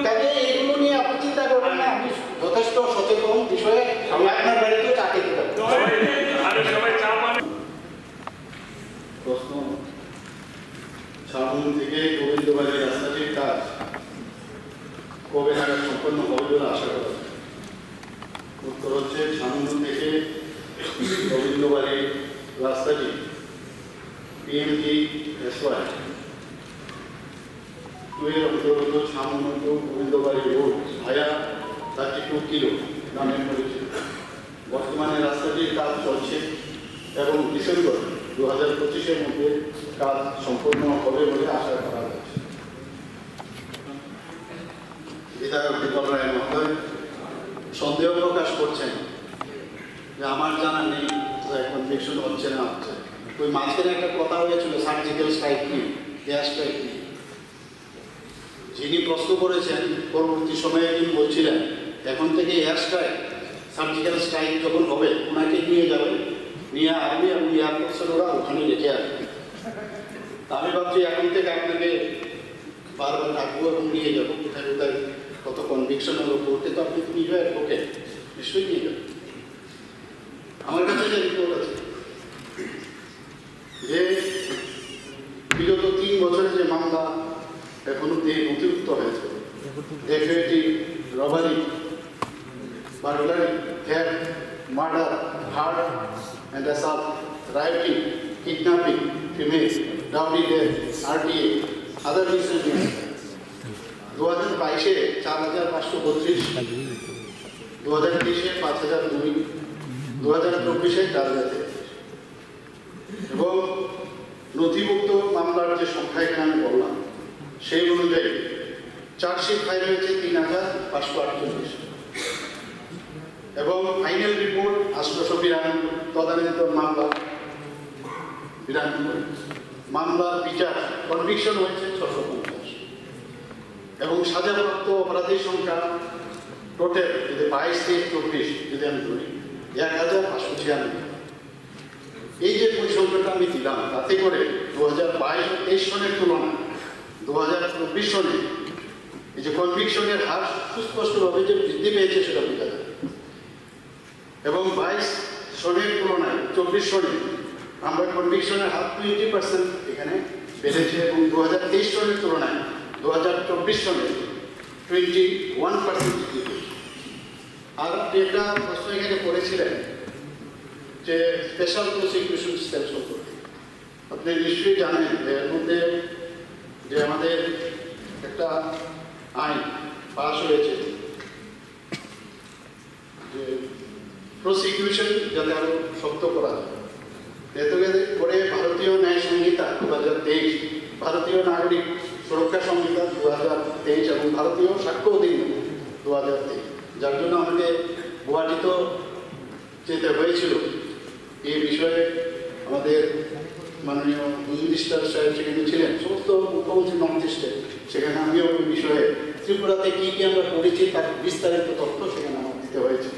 কাজে এগুলো নিয়ে আপনি চিন্তা করবেন না, আমি যথেষ্ট সচেতন বিষয়ে আমি আপনার বাড়িতেও চা খেতে পারি। প্রশ্ন, শাহমুন থেকে গোবিন্দবাড়ির রাস্তাটির কাজ কবে নাগাদ সম্পন্ন হবে বলে আশা করা যায়? উত্তর হচ্ছে, শাহমুন থেকে গোবিন্দবাড়ির রাস্তাটি PMGSY 2 এর অন্তর্গত শাহমুন টু গোবিন্দবাড়ি রোড ভায়া 32 কিলো নামে পরিচিত। বর্তমানে রাস্তাটির কাজ চলছে এবং ডিসেম্বর 2025-এর মধ্যে কাজ সম্পূর্ণ হবে বলে আশা করা যাচ্ছে। বিধায়ক দীপক রায় মহোদয় সন্দেহ প্রকাশ করছেন যে আমার জানা নেই, কনভিকশন হচ্ছে না হচ্ছে। ওই মাঝখানে একটা কথা হয়েছিল সার্জিক্যাল স্ট্রাইক নিয়ে, এয়ার স্ট্রাইক নিয়ে। যিনি প্রশ্ন করেছেন পরবর্তী সময়ে তিনি বলছিলেন এখন থেকে এয়ার স্ট্রাইক, সার্জিক্যাল স্ট্রাইক যখন হবে ওনাকে নিয়ে যাবে, নিয়ে আর্মি এবং এয়ারফোর্সের ওরা ওখানে রেখে আসবে। আমি ভাবছি এখন থেকে আপনাকে বারবার ডাকবো এবং নিয়ে যাবো কোথায় কোথায় কত কনভিকশন হলো করতে, তো আপনি নিজে ওকে নিশ্চয়ই নিয়ে যাবেন। আমার কাছে যে রিপোর্ট আছে যে বিগত 3 বছরে যে মামলা এখনো দিয়ে নথিভুক্ত হয়েছে, definitely robbery, burglary, theft, murder, heart and assault, rioting, kidnapping, females, dowry death, RTA, other misdemeanors. 2022-এ 4532, 2023-এ 5002, 2024-এ 4000 এবং নথিভুক্ত মামলার যে সংখ্যা এখানে আমি বললাম সেই অনুযায়ী চার্জশিট ফাইল হয়েছে 3548 এবং ফাইনাল রিপোর্ট 892 তদানীন্ত মামলা 92, মামলার বিচার কনভিকশন হয়েছে 650 এবং সাজাপ্রাপ্ত অপরাধীর সংখ্যা টোটাল যদি 22 থেকে 24 যদি আমি ধরি 1596। এই যে পরিসংখ্যানটা আমি দিলাম তাতে করে 2022-23 সনের তুলনায় 2024 সনে এই যে কনভিকশনের হার সুস্পষ্টভাবে যে বৃদ্ধি পেয়েছে সেটা বোঝা যায়। এবং 22 সনের তুলনায় 24 সনে আমরা কনভিকশনের হার 20% এখানে বেড়েছে এবং 2023 সনের তুলনায় 2024 সনে 21% বৃদ্ধি পেয়েছে। আর আপনি একটা প্রশ্ন এখানে করেছিলেন যে স্পেশাল প্রসিকিউশন সেল সম্পর্কে। আপনি নিশ্চয়ই জানেন যে এর মধ্যে যে আমাদের একটা আইন পাস হয়েছে যে প্রসিকিউশন যাতে আরো শক্ত করা যায়, এতে করে ভারতীয় ন্যায় সংহিতা 2023, ভারতীয় নাগরিক সুরক্ষা সংহিতা 2023 এবং ভারতীয় সাক্ষ্য অধিনিয়ম 2023, যার জন্য আমাদের গুয়াহাটিতে যেতে হয়েছিল। এই বিষয়ে আমাদের মাননীয় মিনিস্টার সাহেব সেখানে ছিলেন, সমস্ত মুখ্যমন্ত্রী নর্থ ইস্টে, সেখানে আমিও ওই বিষয়ে ত্রিপুরাতে কী কী আমরা করেছি তার বিস্তারিত তথ্য সেখানে আমার দিতে হয়েছে।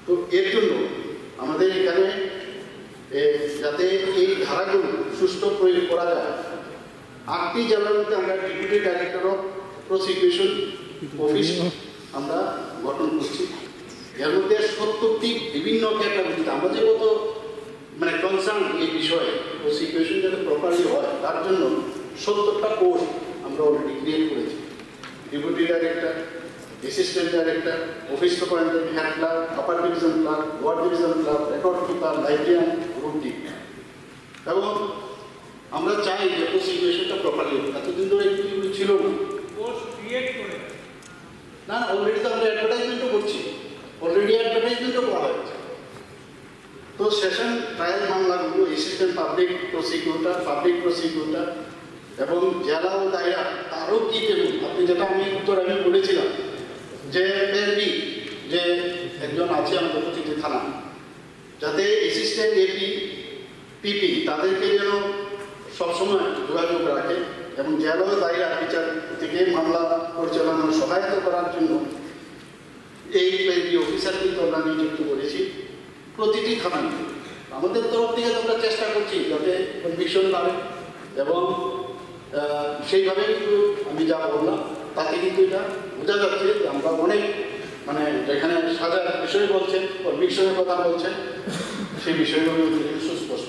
তো এর জন্য আমাদের এখানে যাতে এই ধারাগুলো সুষ্ঠু প্রয়োগ করা যায়, 8টি জেলার মধ্যে আমরা deputy director of prosecution office আমরা গঠন করছি। এর মধ্যে 70টি বিভিন্ন ক্যাটাগরিতে আমরা যে কত মানে কনসার্ন এই বিষয়ে প্রসিকিউশন যাতে প্রপারলি হয় তার জন্য 70টা পোস্ট আমরা অলরেডি ক্রিয়েট করেছি। Deputy director, assistant director, office superintendent, head clerk, upper division clerk, ward division clerk, record keeper, librarian, group D. এবং আমরা চাই যে প্রসিকিউশনটা প্রপারলি হোক। এতদিন ধরে এগুলো ছিল না, না অলরেডি তো আমরা অ্যাডভার্টাইজমেন্টও করছি, অলরেডি অ্যাডভার্টাইজমেন্টও করা হয়েছে। তো সেশন ট্রায়াল মামলাগুলো অ্যাসিস্ট্যান্ট পাবলিক প্রসিকিউটর এবং জেলা ও দায়রা তারও কি দেবেন আপনি, যেটা আমি বলেছিলাম যে এলবি যে একজন আছে আমাদের প্রতিটি থানা, যাতে অ্যাসিস্ট্যান্ট এপি পিপি তাদেরকে যেন সবসময় যোগাযোগ রাখে এবং জেলা ও দায়রা বিচার থেকে মামলা পরিচালনার সহায়তা করার জন্য এই এলবি অফিসার কিন্তু আমরা নিযুক্ত করেছি প্রতিটি থানায়। আমাদের তরফ থেকে আমরা চেষ্টা করছি যাতে কনভিকশন বাড়ে এবং সেইভাবে কিন্তু আমি যা বললাম তাতে কিন্তু এটা বোঝা যাচ্ছে যে আমরা অনেক মানে যেখানে সাজার বিষয় বলছেন কনভিকশনের কথা বলছেন সেই বিষয়গুলো সুস্পষ্ট।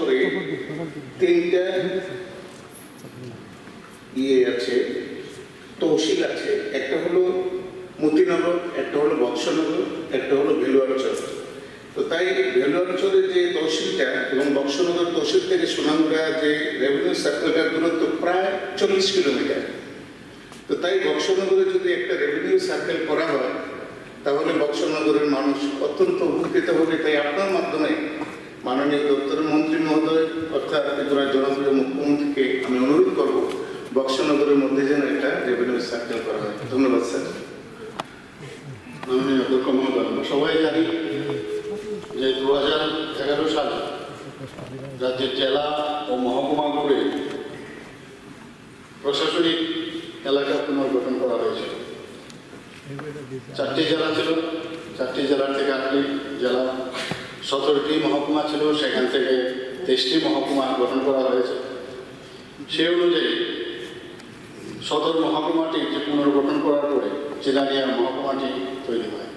করে তিনটা আছে তহসিল আছে, একটা হলো মতিনগর, একটা হলো বক্সনগর, একটা হলো ভেলুয়ারচর। তো তাই ভেলুয়ারচরের যে তহসিলটা এবং বক্সনগর তহসিল থেকে সোনামুড়া যে রেভিনিউ সার্কেলটার দূরত্ব প্রায় 40 কিলোমিটার। তো তাই বক্সনগরে যদি একটা রেভিনিউ সার্কেল করা হয় তাহলে বক্সনগরের মানুষ অত্যন্ত উপকৃত হবে। তাই আপনার মাধ্যমে মাননীয় দপ্তরের মন্ত্রী মহোদয় অর্থাৎ ত্রিপুরার জনপ্রিয় মুখ্যমন্ত্রীকে আমি অনুরোধ করব বক্সনগরের মধ্যে যেন একটা রেভিনিউ সার্কেল করা হয়। ধন্যবাদ স্যার। মাননীয় অধ্যক্ষ মহোদয়, আমরা সবাই জানি যে 2011 সালে রাজ্যের জেলা ও মহকুমাগুলি প্রশাসনিক এলাকা পুনর্গঠন করা হয়েছিল। 4টি জেলা ছিল, 4টি জেলার থেকে 8টি জেলা, 17টি মহকুমা ছিল, সেখান থেকে 23টি মহকুমা গঠন করা হয়েছে। সেই অনুযায়ী সদর মহকুমাটি যে পুনর্গঠন করার পরে জিরানিয়া মহকুমাটি তৈরি হয়।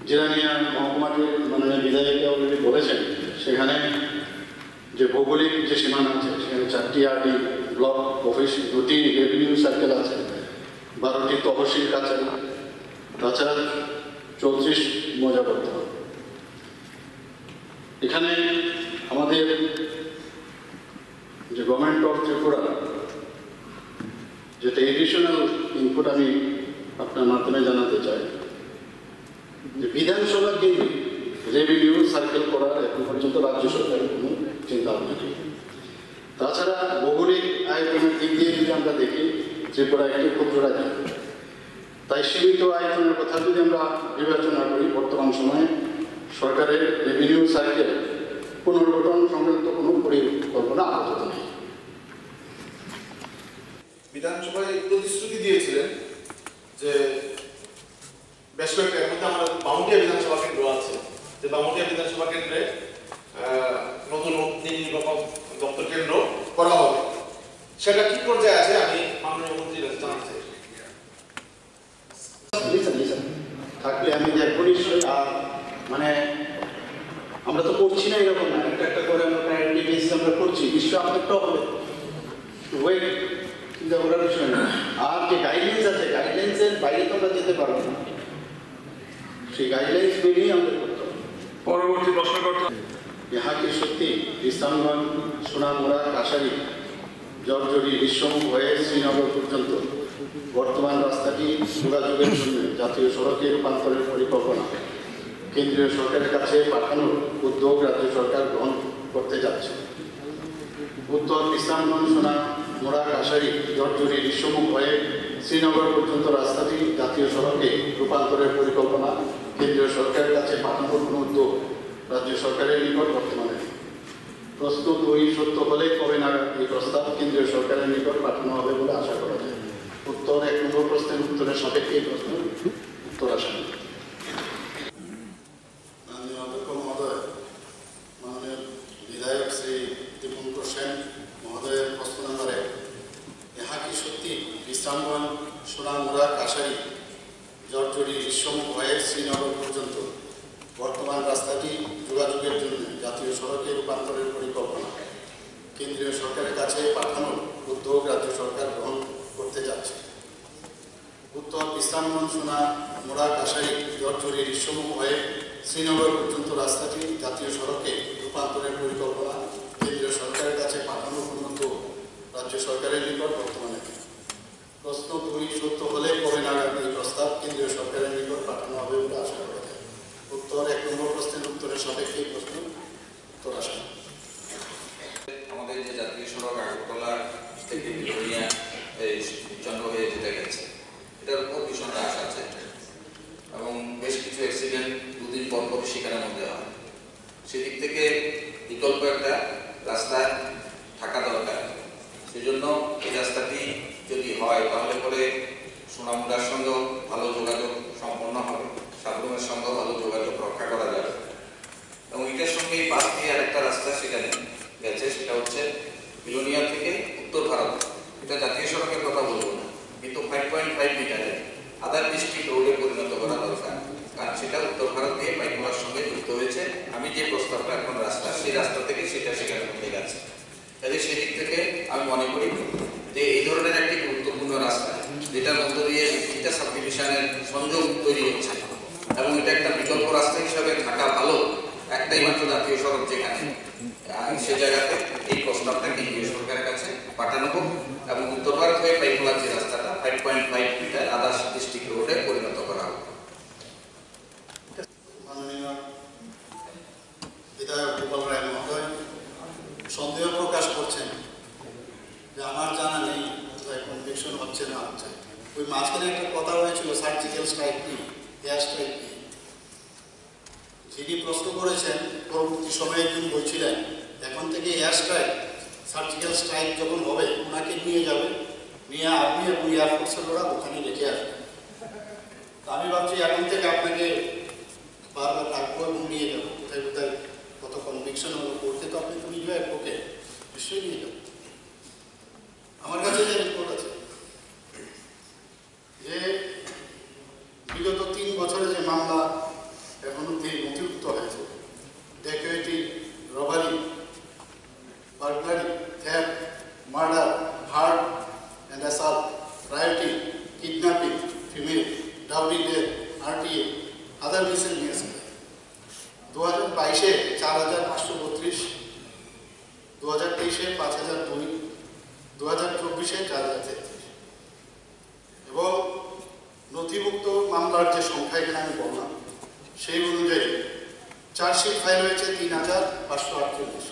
জিরানিয়া মহকুমাটি মাননীয় বিধায়ক অলরেডি বলেছেন, সেখানে যে ভৌগোলিক যে সীমানা আছে সেখানে 4টি আরডি ব্লক অফিস, 2টি রেভিনিউ সার্কেল আছে, 12টি তহসিল কাছারি, তাছাড়া 34 মৌজাবদ্ধ। এখানে আমাদের যে গভর্নমেন্ট অফ ত্রিপুরা যেটা এডিশনাল ইনপুট আমি আপনার মাধ্যমে জানাতে চাই যে বিধানসভা কেন্দ্রে রেভিনিউ সার্কেল করার এখন পর্যন্ত রাজ্য সরকারের কোনো চিন্তা ভাবনা নেই। তাছাড়া ভৌগোলিক আয়তনের দিক দিয়ে যদি আমরা দেখি ত্রিপুরা একটি ক্ষুদ্র রাজ্য, তাই সীমিত আয়তনের কথা যদি আমরা বিবেচনা করি বর্তমান সময়ে সরকারের রেভিনিউ সার্কেল পুনর্গঠন সংক্রান্ত কোনো পরিকল্পনা আপাতত নেই। বিধানসভায় প্রতিশ্রুতি দিয়েছিলেন যে বেশ কয়েকটা, এর মধ্যে আমাদের বামুটিয়া বিধানসভা কেন্দ্র আছে, যে বামুটিয়া বিধানসভা কেন্দ্রে নতুন নির্বাচন দপ্তর কেন্দ্র করা হবে। সেটা কি পর্যায়ে আছে আমি মাননীয় মন্ত্রীর কাছে জানতে চাই। থাকলে আমি দেখবো নিশ্চয়ই। আর মানে আমরা তো করছি না এরকম না, একটা একটা করে আমরা প্রায়োরিটি বেসিস আমরা করছি, নিশ্চয়ই আপনারটাও হবে। ওয়েট চিন্তা করার বিষয় না। আর যে গাইডলাইন্স আছে গাইডলাইন্সের বাইরে তো আমরা যেতে পারবো না, সেই গাইডলাইন্স মেনেই আমাদের করতে হবে। পরবর্তী প্রশ্ন করতে यहाँ की সত্যি ইসলামগঞ্জ, সোনামুড়া, কাছারি, জর্জরি, বিশ্বমুখ হয়ে শ্রীনগর পর্যন্ত বর্তমান রাস্তাটি যোগাযোগের জন্য জাতীয় সড়কে রূপান্তরের পরিকল্পনা কেন্দ্রীয় সরকারের কাছে পাঠানোর উদ্যোগ রাজ্য সরকার গ্রহণ করতে যাচ্ছে। উত্তর ইসলামগঞ্জ, সোনামুড়া, কাছারি, জর্জরি, বিশ্বমুখ হয়ে শ্রীনগর পর্যন্ত রাস্তাটি জাতীয় সড়কে রূপান্তরের পরিকল্পনা কেন্দ্রীয় সরকারের কাছে পাঠানোর কোনো উদ্যোগ রাজ্য সরকারের নিকট বর্তমানে প্রশ্ন 2 সত্য হলে কবে নাগাদ এই প্রস্তাব কেন্দ্রীয় সরকারের নিকট পাঠানো হবে বলে আশা করা যায়? উত্তর 1 নম্বর প্রশ্নের উত্তরের সাপেক্ষে এই প্রশ্নের উত্তর আসে। মাননীয় অধ্যক্ষ মহোদয়, মাননীয় বিধায়ক শ্রী দীপঙ্কর সেন মহোদয়ের প্রশ্ন নম্বর 1, यहाँ की সত্যি ইসলামগঞ্জ, সোনামুড়া, কাছারি, জর্জরি, বিশ্বমুখ হয়ে শ্রীনগর পর্যন্ত বর্তমান রাস্তাটি যোগাযোগের জন্য জাতীয় সড়কে রূপান্তরের পরিকল্পনা কেন্দ্রীয় সরকারের কাছে পাঠানোর উদ্যোগ রাজ্য সরকার গ্রহণ করতে যাচ্ছে। উত্তর ইসলামগঞ্জ, সোনামুড়া, কাছারি, জর্জরি, বিশ্বমুখ হয়ে শ্রীনগর পর্যন্ত রাস্তাটি জাতীয় সড়কে রূপান্তরের পরিকল্পনা কেন্দ্রীয় সরকারের কাছে পাঠানোর কোনো উদ্যোগ রাজ্য সরকারের নিকট বর্তমানে। প্রশ্ন 2 সত্য হলে কবে নাগাদ এই প্রস্তাব কেন্দ্রীয় সরকারের নিকট পাঠানো হবে বলে আশা করা যায়? উত্তর 1 নম্বর প্রশ্নের উত্তরের সাপেক্ষে এই প্রশ্ন উত্তর আসে। আমাদের যে জাতীয় সড়ক আগরতলা থেকে বিলোনিয়া চন্দ্র হয়ে যেতে গেছে, এটার উপর ভীষণ রাশ আছে এবং বেশ কিছু অ্যাক্সিডেন্ট 2 দিন পর পর সেখানের মধ্যে হয়। সেদিক থেকে বিকল্প একটা রাস্তা থাকা দরকার। সেজন্য এই রাস্তাটি যদি হয় তাহলে পরে সোনামুড়ার সঙ্গেও ভালো যোগাযোগ সম্পন্ন হবে। সাবরুমের সঙ্গে ভালো যোগাযোগ রক্ষা করা যাবে। এবং এটার সঙ্গে এই বাস দিয়ে আরেকটা রাস্তা সেখানে গেছে, সেটা হচ্ছে বিলোনিয়া থেকে উত্তর ভারত। এটা জাতীয় সড়কের কথা বলবো না, কিন্তু 5.5 মিটারে আদার ডিস্ট্রিক্ট রোডে পরিণত করা দরকার, কারণ সেটা উত্তর ভারত দিয়ে পাইকমার সঙ্গে যুক্ত হয়েছে। আমি যে প্রস্তাবটা এখন রাস্তা, সেই রাস্তা থেকে সেটা সেখানে হয়ে গেছে। তাহলে সেদিক থেকে আমি মনে করি যে এই ধরনের একটি গুরুত্বপূর্ণ রাস্তা, যেটার মধ্য দিয়ে তিনটা সাব ডিভিশনের সংযোগ তৈরি হচ্ছে, এবং এটা একটা বিকল্প রাস্তা হিসাবে থাকা ভালো। একটাই মাত্র জাতীয় সড়ক যেখানে, সে জায়গাতে এই প্রস্তাবটা কেন্দ্রীয় সরকারের কাছে পাঠানো হোক এবং উত্তর ভারত হয়ে পাইকমার যে রাস্তাটা 5.5 মিটার আদার্স ডিস্ট্রিক্ট রোডে পরিণত করা হোক। মাননীয় বিধায়ক গোপাল রায় মহোদয় সন্দেহ প্রকাশ করছেন যে আমার জানা নেই, কনভিকশন হচ্ছে না হচ্ছে। ওই মাঝখানে একটা কথা হয়েছিল সার্জিক্যাল স্ট্রাইক নিয়ে, এয়ার স্ট্রাইক নিয়ে। যিনি প্রশ্ন করেছেন পরবর্তী সময়ে তিনি বলছিলেন এখন থেকে এয়ার স্ট্রাইক, সার্জিক্যাল স্ট্রাইক যখন হবে ওনাকে নিয়ে যাবে, নিয়ে আর্মি এবং এয়ারফোর্সের ওরা ওখানে রেখে আসবে। আমি ভাবছি এখন থেকে আপনাকে বারবার ডাকবো এবং নিয়ে যাবো, কোথায় কোথায় কত কনভিকশন হলো করতে, তো আপনি তো নিজে ওকে নিশ্চয়ই নিয়ে যাবো। আমার কাছে যে রিপোর্ট আছে যে বিগত 3 বছরে যে মামলা এখন অব্দি নথিভুক্ত হয়েছে, dacoity, robbery, burglary, theft, murder, hurt and assault, rioting, kidnapping, female, dowry death, RTA, other miscellaneous. 2022-এ 4532, 2023-এ 5002, 2024-এ 4033। এবং নথিভুক্ত মামলার যে সংখ্যা এখানে আমি বললাম সেই অনুযায়ী চার্জশিট ফাইল হয়েছে 3548,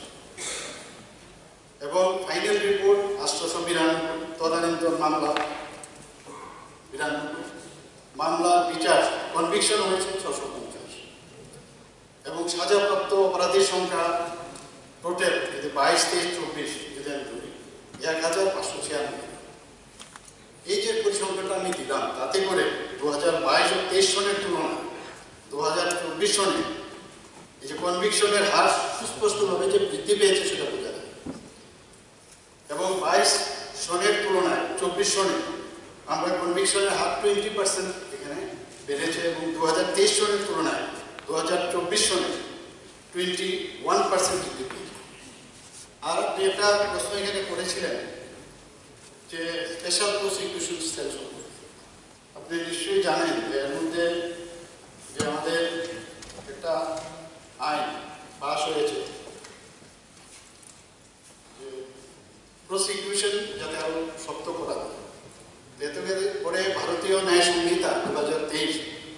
এবং ফাইনাল রিপোর্ট 892, তদানীন্তন মামলা 92, মামলার বিচার কনভিকশন হয়েছে 650, এবং সাজাপ্রাপ্ত অপরাধীর সংখ্যা টোটাল যদি 22, 23, 24 যদি আমি ধরি 1596। এই যে পরিসংখ্যানটা আমি দিলাম তাতে করে 2022 ও 23 সনের তুলনায় 2024 সনে এই যে কনভিকশনের হার সুস্পষ্টভাবে যে বৃদ্ধি পেয়েছে সেটা বোঝা যায়। এবং 22 সনের তুলনায় 24 সনে আমরা কনভিকশনের হার 20% এখানে বেড়েছে, এবং 2023 সনের তুলনায় 2024 সনে 21% বৃদ্ধি পেয়েছে। আর আপনি একটা প্রশ্ন এখানে করেছিলেন যে স্পেশাল প্রসিকিউশন সেল সম্পর্কে। আপনি নিশ্চয়ই জানেন যে এর মধ্যে যে আমাদের একটা আইন পাস হয়েছে যে প্রসিকিউশন যাতে আরো শক্ত করা যায়। এতে করে ভারতীয় ন্যায় সংহিতা 2023,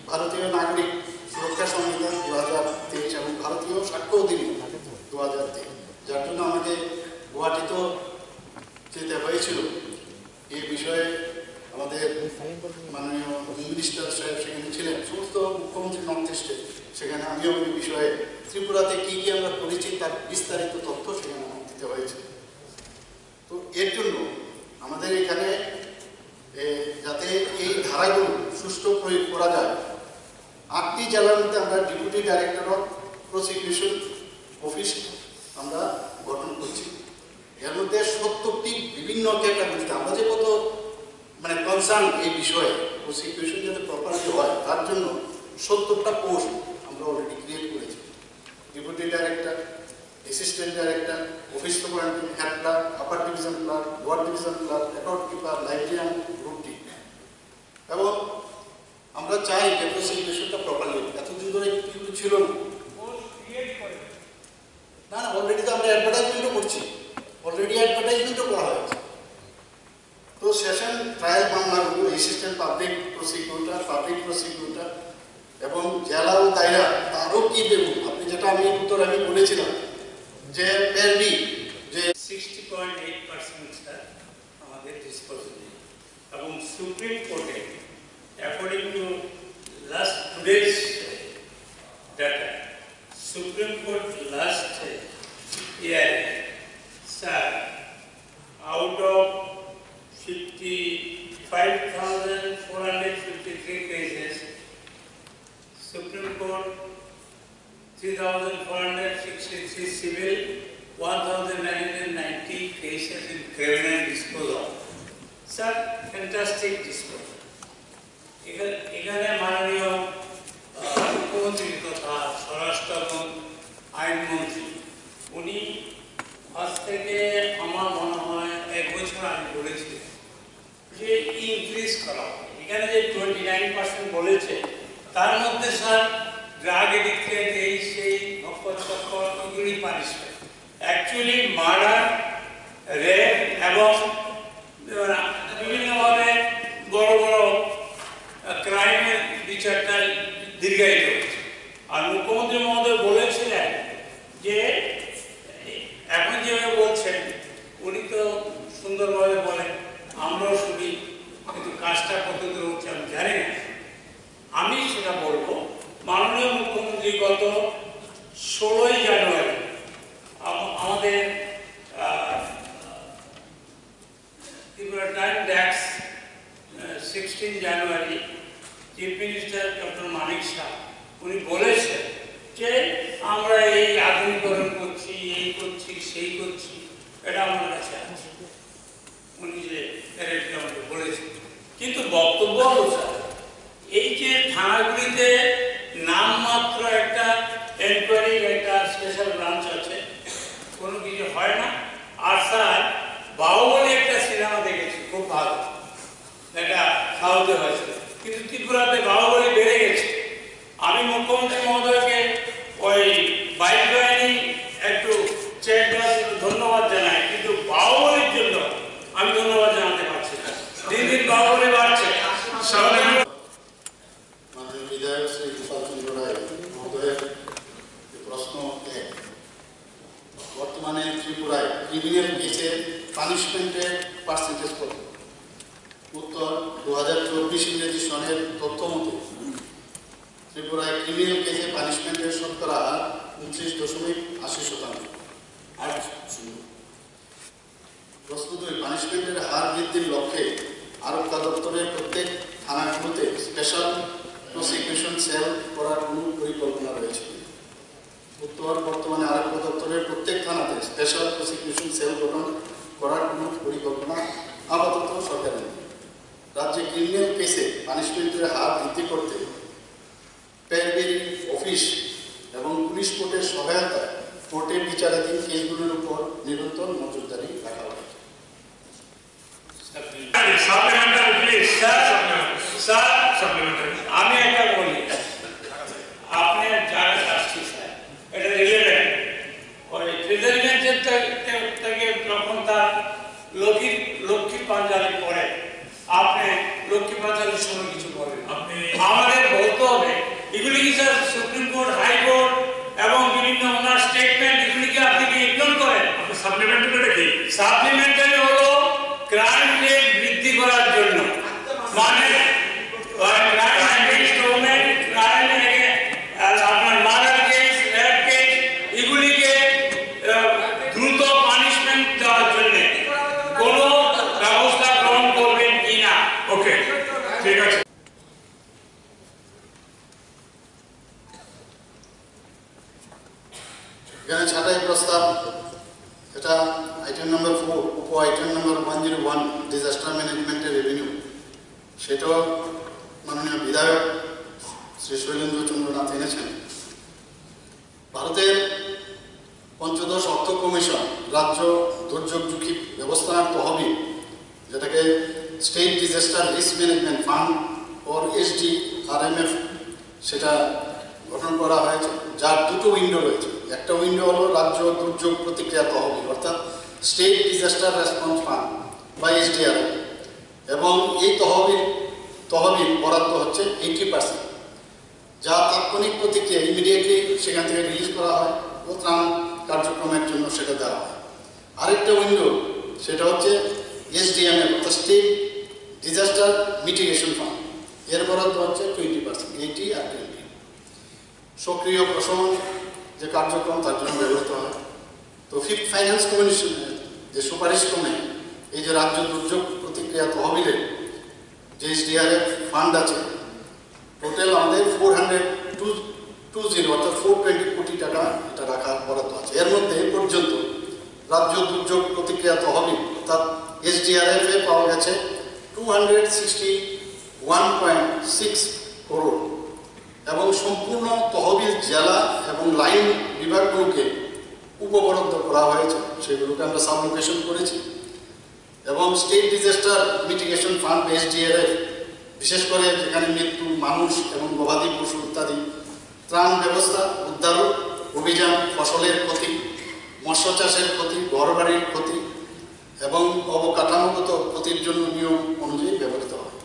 ভারতীয় নাগরিক সুরক্ষা সংহিতা 2023 এবং ভারতীয় সাক্ষ্য অধিনিয়ম 2023, যার জন্য আমাকে গুয়াহাটিতেও যেতে হয়েছিল। এই বিষয়ে আমাদের মাননীয় মিনিস্টার সাহেব সেখানে ছিলেন, সমস্ত মুখ্যমন্ত্রী নর্থ ইস্টে, সেখানে আমিও এই বিষয়ে ত্রিপুরাতে কী কী আমরা করেছি তার বিস্তারিত তথ্য সেখানে দিতে হয়েছে। তো এর জন্য আমাদের এখানে যাতে এই ধারাগুলো সুষ্ঠু প্রয়োগ করা যায়, 8টি জেলার মধ্যে আমরা deputy director of prosecution office আমরা গঠন করছি। এর মধ্যে 70টি বিভিন্ন ক্যাটাগরিতে আমরা যে কত মানে কনসার্ন এই বিষয়ে প্রসিকিউশন যাতে প্রপারলি হয় তার জন্য 70টা পোস্ট আমরা অলরেডি ক্রিয়েট করেছি। Deputy director, assistant director, office superintendent, head clerk, upper division clerk, lower division clerk, account keeper, librarian, group টি। এবং আমরা চাই যে প্রসিকিউশনটা প্রপারলি, এতদিন ধরে কিন্তু ছিল না, অলরেডি তো আমরা অ্যাডভার্টাইজমেন্টও করছি, অলরেডি অ্যাডভার্টাইজমেন্টও করা হয়েছে। তো সেশন ট্রায়াল মামলাগুলো অ্যাসিস্ট্যান্ট পাবলিক প্রসিকিউটর এবং জেলা ও দায়রা তারও কি দেবো, আপনি যেটা আমি বলেছিলাম যে পেরবি যে 60.8% স্যার আমাদের ডিসপোজিবল, এবং সুপ্রিম কোর্টে according to last today's data, supreme court last year sir out of 55,453 cases, Supreme Court 3,463 civil, 1,990 cases in criminal disposal. Sir, fantastic disposal. এখানে মাননীয় মুখ্যমন্ত্রী তথা স্বরাষ্ট্র এবং আইনমন্ত্রী উনি আজ থেকে আমার মনে হয় 1 বছর আগে বলেছিলেন যে ইনক্রিজ করা হবে। এখানে যে 29% বলেছে তার মধ্যে স্যার ড্রাগ এডিক্টেড এই সেই নকল এগুলি পানিশমেন্ট। অ্যাকচুয়ালি মার্ডার, রেপ এবং বিভিন্নভাবে বড় বড় ক্রাইমের বিচারটা দীর্ঘায়িত হচ্ছে। আর মুখ্যমন্ত্রী মহোদয় বলেছিলেন যে এখন যেভাবে বলছেন উনি তো সুন্দরভাবে বলেন, আমরাও শুনি, কিন্তু কাজটা কত দূর হচ্ছে আমি জানি না। আমি সেটা বলবো, মাননীয় মুখ্যমন্ত্রী গত 16ই জানুয়ারি আমাদের ত্রিপুরা টাইম ড্যাক্স 16 জানুয়ারি চিফ মিনিস্টার ডক্টর মানিক শাহ উনি বলেছেন যে আমরা এই আধুনিকরণ করছি, এই করছি, সেই করছি, এটা আমার কাছে আছে। উনি যে আমাকে বলেছেন, কিন্তু বক্তব্য অনুসার এই যে থানাগুলিতে নামমাত্র একটা এনকোয়ারি, একটা স্পেশাল ব্রাঞ্চ আছে, কোনো কিছু হয় না। আর স্যার বাহুবলী একটা সিনেমা দেখেছি, খুব ভালো, এটা সাউথে হয়েছে, কিন্তু ত্রিপুরাতে বাহুবলী বেড়ে গেছে। আমি মুখ্যমন্ত্রী মহোদয়কে ওই বাইক বাহিনী একটু চেক দেওয়ার জন্য ধন্যবাদ জানাই, কিন্তু বাহুবলীর জন্য আমি ধন্যবাদ জানাতে পারছি না। দিন দিন বাহুবলী বাড়ছে। মাননীয় বিধায়ক শ্রী গোপাল চন্দ্র রায় মহোদয়ের প্রশ্ন 1, বর্তমানে ত্রিপুরায় ক্রিমিনাল কেসের পানিশমেন্টের পার্সেন্টেজ কত? উত্তর, 2024 ইংরেজি সনের তথ্য মতে ত্রিপুরায় ক্রিমিনাল কেসে পানিশমেন্টের শতকরা 29.80%। প্রশ্ন 2, পানিশমেন্টের হার বৃদ্ধির লক্ষ্যে আরক্ষা দপ্তরের প্রত্যেক থানাগুলোতে স্পেশাল প্রসিকিউশন সেল করার কোনো পরিকল্পনা রয়েছে? উত্তর, বর্তমানে আরক্ষা দপ্তরের প্রত্যেক থানাতে স্পেশাল প্রসিকিউশন সেল গঠন করার কোনো পরিকল্পনা আপাতত সরকারের নেই। রাজ্যে ক্রিমিনাল কেসে পানিশমেন্টের হার বৃদ্ধি করতে পেয়ারবিল অফিস এবং পুলিশ কোর্টের সহায়তায় কোর্টের বিচারাধীন কেসগুলোর উপর নিরন্তর নজরদারি রাখা হবে। আমি একটা বলি, আপনি যারা আসছি স্যার, এটা রিলেভেন্ট। ওই প্রেসিডেন্টের থেকে যখন তার লক্ষ্মী পাঞ্জাবি পড়ে, আপনি লক্ষ্মী পাঞ্জাবির সময় কিছু বলেন, আমাদের বলতে হবে এগুলি কি স্যার সুপ্রিম কোর্ট, হাইকোর্ট এবং বিভিন্ন ওনার স্টেটমেন্ট, এগুলিকে আপনি কি ইগনোর করেন? সাপ্লিমেন্টারি কি? সাপ্লিমেন্টারি হলো ক্রাইম রেট বৃদ্ধি করার জন্য, মানে আপনার মার্ডার কেস, রেপ কেস, এগুলিকে দ্রুত পানিশমেন্ট দেওয়ার জন্য কোনো ব্যবস্থা গ্রহণ করবেন কিনা? ওকে, ঠিক আছে। এখানে ছাঁটাই প্রস্তাব, এটা আইটেম নম্বর 4, উপ আইটেম নম্বর 101 ডিজাস্টার ম্যানেজমেন্টের রেভিনিউ, সেটাও মাননীয় বিধায়ক শ্রী শৈলেন্দ্র চন্দ্রনাথ এনেছেন। ভারতের পঞ্চদশ অর্থ কমিশন রাজ্য দুর্যোগ ঝুঁকি ব্যবস্থাপনা তহবিল, যেটাকে state disaster risk management fund ওর SDRMF, সেটা গঠন করা হয়েছে, যার দুটো উইন্ডো রয়েছে। একটা উইন্ডো হলো রাজ্য দুর্যোগ প্রতিক্রিয়া তহবিল, অর্থাৎ স্টেট ডিজাস্টার রেসপন্স ফান্ড বা SDRF, এবং এই তহবিল বরাদ্দ হচ্ছে 80%, যা তাৎক্ষণিক প্রতিক্রিয়া ইমিডিয়েটলি সেখান থেকে রিলিজ করা হয় ও ত্রাণ কার্যক্রমের জন্য সেটা দেওয়া হয়। আরেকটা উইন্ডো, সেটা হচ্ছে SDMF, অর্থাৎ স্টেট ডিজাস্টার মিটিগেশন ফান্ড, এর বরাদ্দ হচ্ছে 20%, 80 আর 20। সক্রিয় প্রশমন যে কার্যক্রম তার জন্য ব্যবহৃত হয়। তো 5th ফাইন্যান্স কমিশনের যে সুপারিশ ক্রমে এই যে রাজ্য দুর্যোগ প্রতিক্রিয়া তহবিলের যে SDRF ফান্ড আছে, টোটাল আমাদের 402 420 অর্থাৎ 420 কোটি টাকা এটা রাখার বরাদ্দ আছে। এর মধ্যে এ পর্যন্ত রাজ্য দুর্যোগ প্রতিক্রিয়া তহবিল অর্থাৎ SDRF এ পাওয়া গেছে 261.6 করোড় এবং সম্পূর্ণ তহবিল জেলা এবং লাইন বিভাগগুলোকে উপবরাদ্দ করা হয়েছে, সেগুলোকে আমরা সাবলোকেশন করেছি। এবং state disaster mitigation fund SDRF বিশেষ করে যেখানে মৃত্যু মানুষ এবং গবাদি পশু ইত্যাদি ত্রাণ ব্যবস্থা, উদ্ধার অভিযান, ফসলের ক্ষতি, মৎস্য চাষের ক্ষতি, ঘরবাড়ির ক্ষতি এবং অবকাঠামোগত ক্ষতির জন্য নিয়ম অনুযায়ী ব্যবহৃত হয়।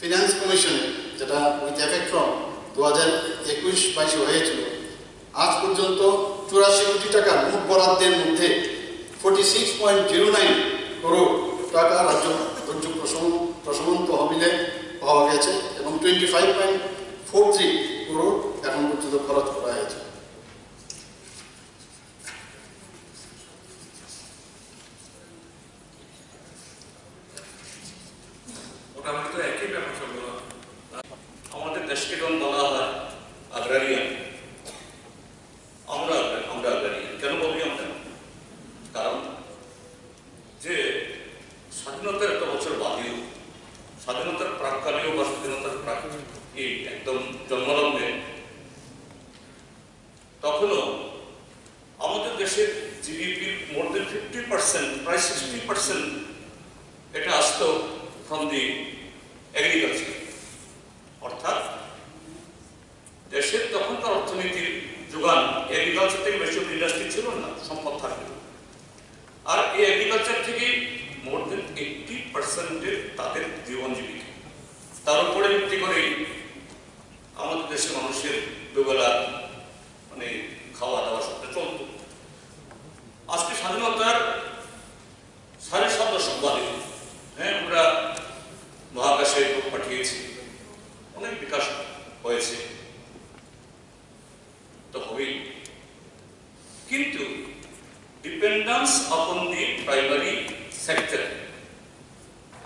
ফিনান্স কমিশনে যেটা উইথ এফেক্ট ফ্রম 2021-22 হয়েছিল, আজ পর্যন্ত 84 কোটি টাকা মোট বরাদ্দের মধ্যে 46.09 করোড় টাকা রাজ্য দুর্যোগ প্রশমন তহবিলে পাওয়া গেছে এবং 25.43 করোড় এখন পর্যন্ত খরচ করা হয়েছে। মোটামুটি তো একই ব্যাপার সবগুলো। আমাদের দেশকে যখন বলা হয় আগ্রারিয়ান, আমরা আগ্রারিয়ান কেন বলি আমরা? কারণ যে স্বাধীনতার এত বছর বাদেও, স্বাধীনতার প্রাক্কালেও বা স্বাধীনতার এই একদম জন্মলগ্নে তখনও আমাদের দেশের জিডিপির মোর দেন 50%, প্রায় 60% এটা আসতো ফ্রম দি এগ্রিকালচার। অর্থাৎ দেশের তখনকার অর্থনীতির যোগান এগ্রিকালচার থেকে বেশি ইন্ডাস্ট্রি ছিল না, সম্পদ থাকবে। আর এই এগ্রিকালচার থেকে মোর দেন 80% তাদের জীবন জীবিকা, তার উপরে ভিত্তি করেই আমাদের দেশের মানুষের দুবেলা মানে খাওয়া দাওয়া সবটা চলত। আজকে স্বাধীনতার 7.5 দশক বাদে আমরা মহাকাশে লোক পাঠিয়েছি, অনেক বিকাশ হয়েছে, তো হবেই। কিন্তু ডিপেন্ডেন্স আপন the primary sector,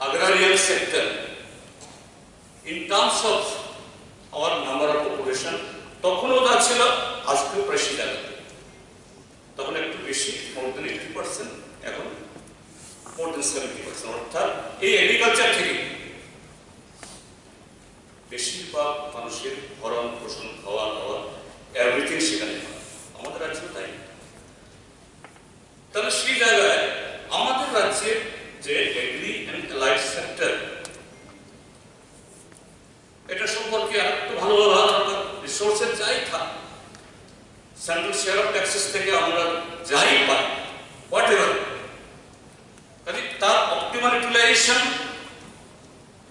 agrarian sector, in terms of our number of population, তখনও যা ছিল আজকেও প্রায় সেটা, তখন একটু বেশি, মোর দেন 80%, এখন মোর দেন 70%। অর্থাৎ এই এগ্রিকালচার থেকে বেশিরভাগ মানুষের ভরণ পোষণ, খাওয়া দাওয়া, এভরিথিং সেখানে আমাদের রাজ্যে তাই। তাহলে সেই জায়গায় আমাদের রাজ্যের যে এগ্রি অ্যান্ড অ্যালাইড সেক্টর, এটা সম্পর্কে আর একটু ভালোভাবে দরকার। রিসোর্সের যাই থাক, সেন্ট্রাল শেয়ার অফ ট্যাক্সেস থেকে আমরা যাই পাই, হোয়াট এভার, কাজে তার অপটিমাল ইউটিলাইজেশন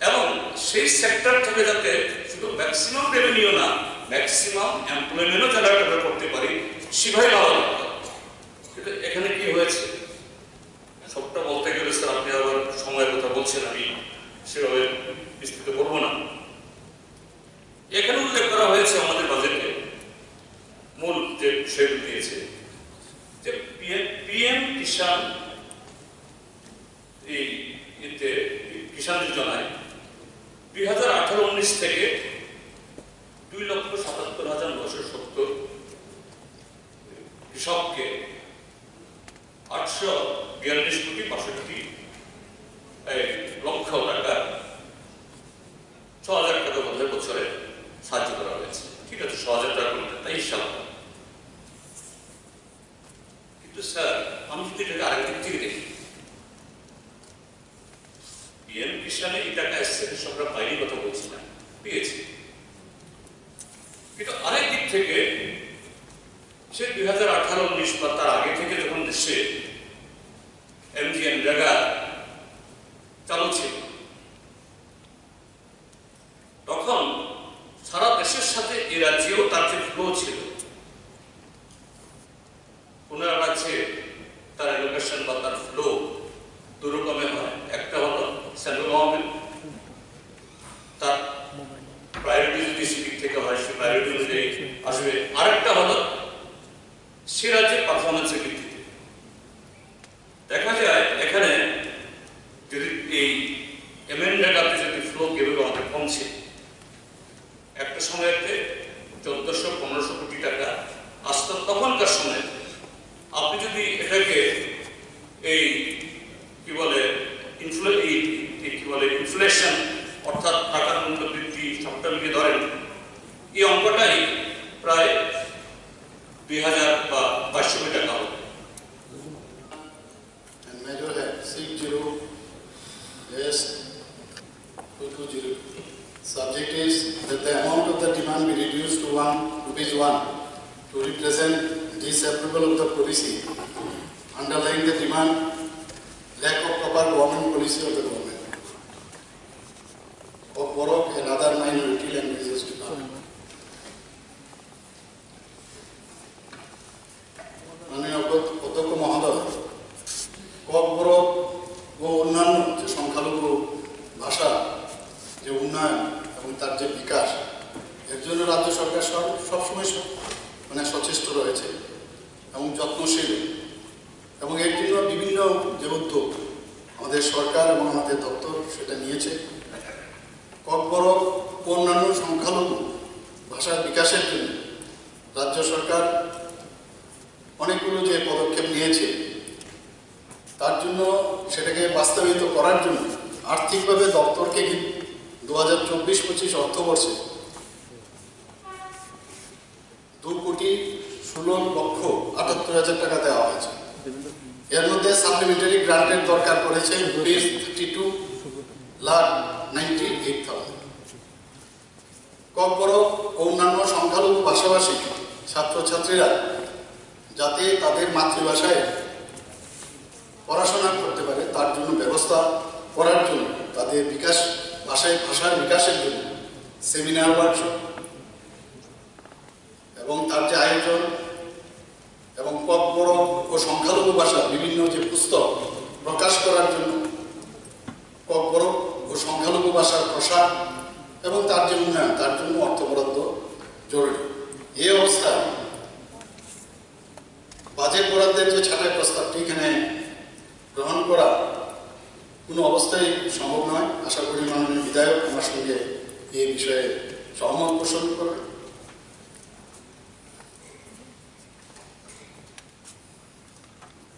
এবং সেই সেক্টর থেকে যাতে শুধু ম্যাক্সিমাম রেভিনিউ না, ম্যাক্সিমাম এমপ্লয়মেন্টও জেনারেট করতে পারি, সেভাবে ভালো দরকার। কিন্তু এখানে কি হয়েছে সবটা বলতে গেলে স্যার আপনি আবার সময়ের কথা বলছেন, আমি সেভাবে বিস্তৃত করবো না। এখানে উল্লেখ করা হয়েছে আমাদের বাজেটে, মূল যে বিষয়গুলো দিয়েছে যে PM কিষাণ, এই কিষাণ যোজনায় 2018-19 থেকে 2,77,970 কৃষককে 842,62 লক্ষ টাকা, 6,000 টাকা বোধহয় বছরে সাহায্য করা হয়েছে। ঠিক আছে, 6,000 টাকা করতে তাই হিসাব। কিন্তু স্যার আমি যদি এটাকে আরেকদিক থেকে দেখি, PM কিষাণে এই টাকা এসছে, কৃষকরা বাইরের কথা বলছি না, পেয়েছে। কিন্তু আরেক দিক থেকে সে 2018-19 বা তার আগে থেকে যখন দেশে MGNREGA চালু ছিল, তখন সারা দেশের সাথে এই রাজ্যেও তার যে ফ্লো ছিল, কোন রাজ্যে তার এলোকেশন বা তার ফ্লো দু রকমের হয়। একটা হলো সেন্ট্রাল গভর্নমেন্ট, তার প্রায়োরিটি যদি সেদিক থেকে হয়, সে প্রায়োরিটি অনুযায়ী আসবে। আরেকটা হলো সে রাজ্যের পারফরমেন্সের ভিত্তিতে। দেখা যায় এখানে যদি এই MNREGA যদি ফ্লো কেবল আমাদের কমছে, সময়তে 1400-1500 কোটি টাকা আসতো তখনকার সময়। আপনি যদি এটাকে এই কি বলে ইনফ্লেশন অর্থাৎ টাকার মূল্য বৃদ্ধি সবটা মিলিয়ে ধরেন, এই অঙ্কটাই প্রায় 2000 বা 2200 কোটি টাকা হবে। Major head 60 yes 220. Subject is that the amount of the demand be reduced to ₹1 to represent disapproval of the policy, underlying the demand, lack of proper government policy of the government of Borok and other minority languages to come. মাননীয় অধ্যক্ষ মহোদয়, cock বরক ও অন্যান্য যে সংখ্যালঘু ভাষা যে উন্নয়ন এবং তার যে বিকাশ, এর জন্য রাজ্য সরকার সবসময় সচেষ্ট রয়েছে এবং যত্নশীল, এবং এর জন্য বিভিন্ন যে উদ্যোগ আমাদের সরকার এবং আমাদের দপ্তর সেটা নিয়েছে। কক বরক ও অন্যান্য সংখ্যালঘু ভাষার বিকাশের জন্য রাজ্য সরকার অনেকগুলো যে পদক্ষেপ নিয়েছে, তার জন্য সেটাকে বাস্তবায়িত করার জন্য আর্থিকভাবে দপ্তরকে 2024-25 অর্থবর্ষে 2,16,78,000 টাকা দেওয়া হয়েছে। এর মধ্যে সাপ্লিমেন্টারি গ্রান্টের দরকার পড়েছে ₹32,98,000। কক বরক ও অন্যান্য সংখ্যালঘু ভাষাভাষী ছাত্রছাত্রীরা যাতে তাদের মাতৃভাষায় পড়াশোনা করতে পারে তার জন্য ব্যবস্থা করার জন্য, তাদের ভাষার বিকাশের জন্য সেমিনার, ওয়ার্কশপ এবং তার যে আয়োজন, এবং কক বরক ও সংখ্যালঘু ভাষার বিভিন্ন যে পুস্তক প্রকাশ করার জন্য কক বরক ও সংখ্যালঘু ভাষার প্রসার এবং তার যে উন্নয়ন, তার জন্য অর্থ বরাদ্দ জরুরি। এই অবস্থায় বাজেট বরাদ্দের যে ছাঁটাই প্রস্তাবটি এখানে গ্রহণ করা কোনো অবস্থায় সম্ভব নয়। আশা করি মাননীয় বিধায়ক আমার সঙ্গে এই বিষয়ে সহমত পোষণ করবে।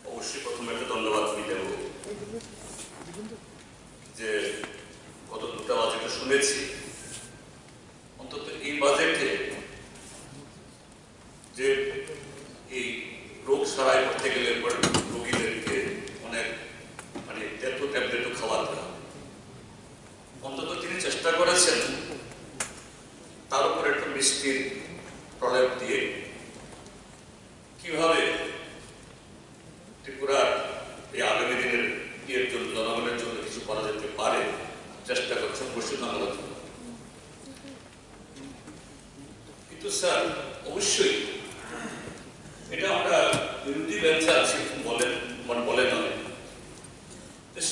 অবশ্যই প্রথমে একটা ধন্যবাদ দেব যে গত দুটা বাজেটে শুনেছি, অন্তত এই বাজেটে যে এই রোগ সারাই করতে গেলে রোগীদেরকে অনেক ট্যাবলেটও খাওয়াতে হবে, অন্তত তিনি চেষ্টা করেছেন তার উপরে একটা মিষ্টির প্রলেপ দিয়ে কিভাবে ত্রিপুরার এই আগামী দিনের জন্য, জনগণের জন্য কিছু করা যেতে পারে চেষ্টা করছেন। অবশ্যই ধন্যবাদ। কিন্তু স্যার অবশ্যই এটা আমরা বিরোধী বেঞ্চে আছি বলে নয়,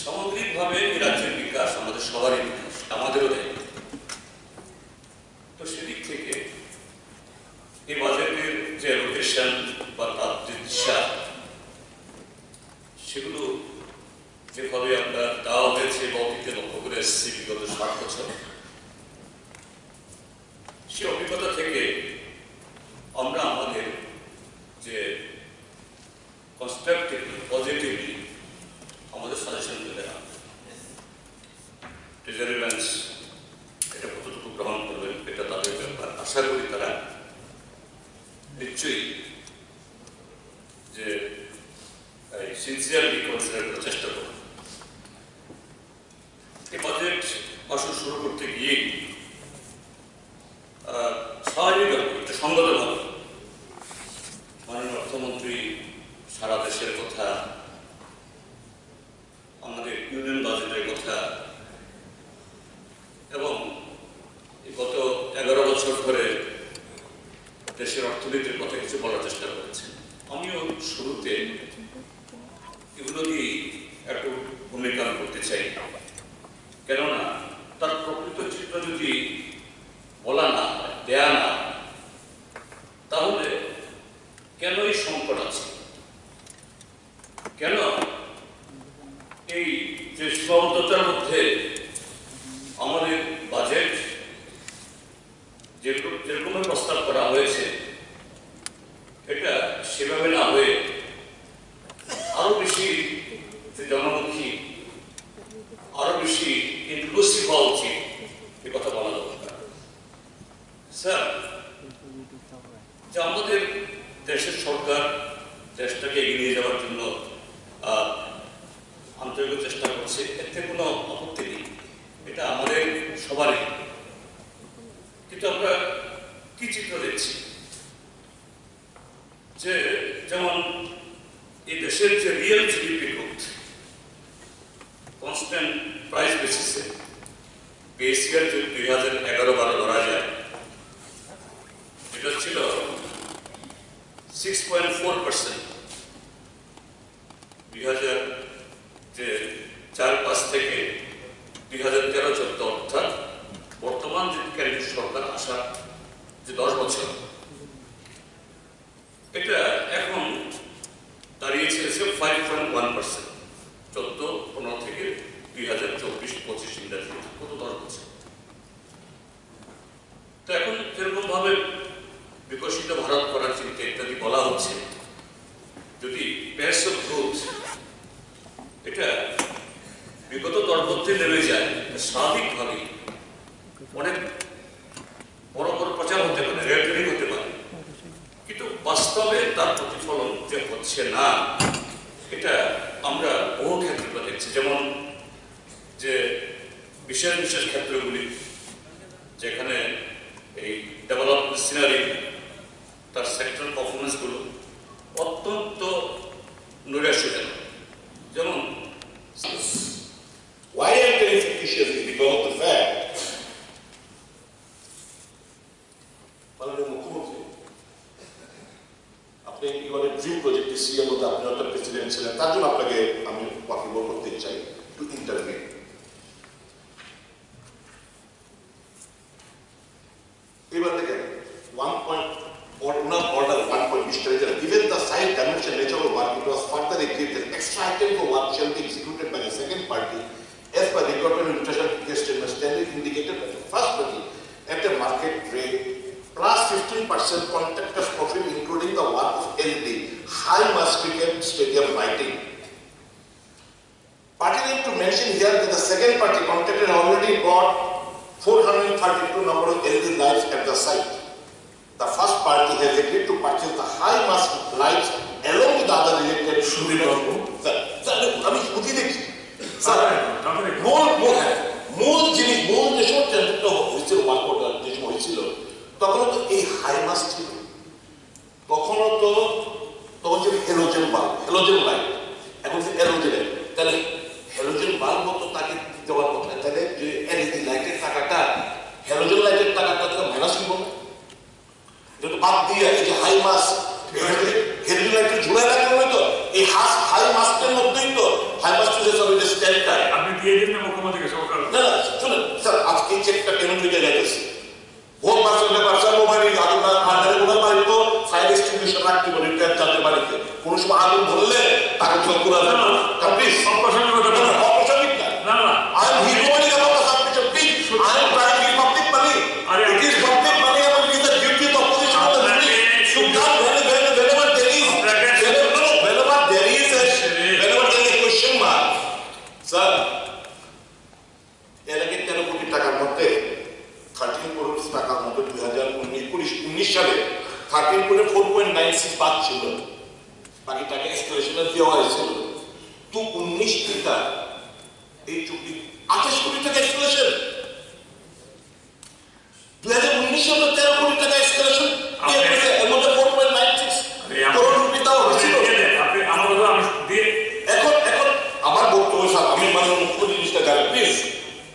সামগ্রিকভাবে এই রাজ্যের বিকাশ আমাদের সবারই বিকাশ, আমাদেরও দায়িত্ব। তো সেদিক থেকে এই বাজেটের যে অ্যালোকেশন বা তার যে দিশা, সেগুলো যেভাবে আমরা দেওয়া হয়েছে বা অতীতে লক্ষ্য করে এসেছি বিগত 60 বছর, সে অভিজ্ঞতা থেকে আমরা আমাদের যে কনস্ট্রাকটিভলি পজিটিভলি আমাদের সাজেশন দিলাম। ট্রেজারি বেঞ্চ এটা কতটুকু গ্রহণ করবেন এটা তাদের ব্যাপার। আশা করি তারা নিশ্চয়ই যে সিনসিয়ারলি কনসিডার করার চেষ্টা করবেন। এই বাজেট ভাষণ শুরু করতে গিয়ে স্বাভাবিকভাবে একটা সঙ্গতভাবে মাননীয় অর্থমন্ত্রী সারা দেশের কথা, আমাদের ইউনিয়ন বাজেটের কথা এবং গত 11 বছর ধরে দেশের অর্থনীতির কথা কিছু বলার চেষ্টা করেছেন। আমিও শুরুতে এগুলো দিয়ে একটু ভূমিকা করতে চাই, কেননা তার প্রকৃত চিত্র যদি বলা না হয়, দেয়া না, তাহলে কেন এই সংকট আছে, কেন এই যে সীমাবদ্ধতার মধ্যে আমাদের বাজেট যে যেরকম প্রস্তাব করা হয়েছে এটা সেভাবে না হয়ে আরো বেশি জনমুখী, আরো বেশি ইনক্লুসিভ হওয়া উচিত, এ কথা বলা দরকার। স্যার, যে আমাদের দেশের সরকার দেশটাকে এগিয়ে নিয়ে যাওয়ার জন্য আন্তরিক চেষ্টা করছে, এতে কোনো আপত্তি নেই, এটা আমাদের সবারই। কিন্তু আমরা কি চিত্র দেখছি যে যেমন এই দেশের যে real GDP growth constant price বেসিসে বেস ইয়ার যদি 2011-12 ধরা যায়, এটা ছিল 6.4%। 2004-05 থেকে 2013-14 অর্থাৎ বর্তমান যে ক্যাবিনেট সরকার আসা যে 10 বছর, এটা এখন দাঁড়িয়েছে 5.1%। 14-15 থেকে 2024-25 ইংরেজি কত 10 বছর। তো এখন যেরকম ভাবে বিকশিত ভারত করার চিন্তা ইত্যাদি বলা হচ্ছে, যদি পেস অফ গ্রোথ এটা বিগত দরপত্রে নেমে যায়, স্বাভাবিকভাবেই অনেক বড় বড় প্রচার হতে পারে, রেয়ারিং হতে পারে, কিন্তু বাস্তবে তার প্রতিফলন যে হচ্ছে না, এটা আমরা বহু ক্ষেত্রে দেখছি। যেমন যে বিশেষ বিশেষ ক্ষেত্রগুলি যেখানে এই ডেভেলপমেন্ট সিনারি তার সেক্টর পারফরমেন্সগুলো অত্যন্ত নৈরাশ্যজনক। যেমন Why I am very fictitious is because of the fact মাননীয় মুখ্যমন্ত্রী, আপনি ইউর ড্রিম প্রজেক্ট সিএম মধ্যে আপনি একটা প্রেসিডেন্ট ছিলেন, তার জন্য আপনাকে আমি ওয়াকিবল করতে চাই টু ইন্টারভিউ। এবার দেখেন 1 point or not order 1 point strategy. Given the size, dimension, nature of work, it was further agreed that extra item for work shall be executed by the second party as per requirement of nutrition statement standard indicated by the first party at the market rate plus 15% contractor's profit including the work of LED, high mass cricket stadium lighting. Pertinent to mention here that the second party contractor already bought 432 number of LED lights at the site. The first party has agreed to purchase the high mass lights along with the other related মূল জিনিস, মূল যে সব টেন্ডারটা হয়েছিল, work order যে সময় হয়েছিল, তখনও তো এই হাই মাস ছিল, তখন যে হ্যালোজেন বাল্ব, হ্যালোজেন লাইট, এখন যে হ্যালোজেন, তাহলে হ্যালোজেন বাল্ব মতো তাকে দেওয়ার কথা, তাহলে যে এলইডি লাইটের টাকাটা, হ্যালোজেন লাইটের টাকাটা তো মাইনাস দিব না, যেটা বাদ দিয়ে এই যে হাই মাস হ্যালোজেন লাইটের ঝুলাই রাখা হয়, তো এই হাই মাসের মধ্যেই তো হাই মাস যে সব এটা স্ট্যান্ডার্ড আপনি দিয়ে দিন না মুখ্যমন্ত্রীকে সরকার। না না শুনুন স্যার, আজকে চেকটা পেমেন্ট হয়ে যাইতেছে, হোম পার্সেন্ট মোবাইল আগুন আন্ডারে কোনো বাড়ি তো ফায়ার এক্সটিংগুইশার রাখতে বলে যাদের বাড়িতে কোনো সময় আগুন ধরলে তাকে সব পুরো প্লিজ অপ্রাসঙ্গিক না না I am humanity about the submission please I am trying to public money it is public money এবং it is the duty of opposition of the ministry to come whenever there is a question mark sir. এর আগে 13 কোটি টাকার মধ্যে 13 কোটি টাকার মধ্যে 2019 সালে 13 কোটি 4.96 বাদ ছিল, বাকি টাকা এসকেলেশনে দেওয়া হয়েছিল। তো 19 টাকা এই চুক্তি 28 কোটি টাকা এসকেলেশন, 2019 সালে 13 কোটি টাকা এসকেলেশন, এর মধ্যে 4.96 করোড় রুপি দেওয়া হয়েছিল। এখন আমার বক্তব্য স্যার, আমি মাননীয় মুখ্যমন্ত্রী জিনিসটা জানেন, প্লিজ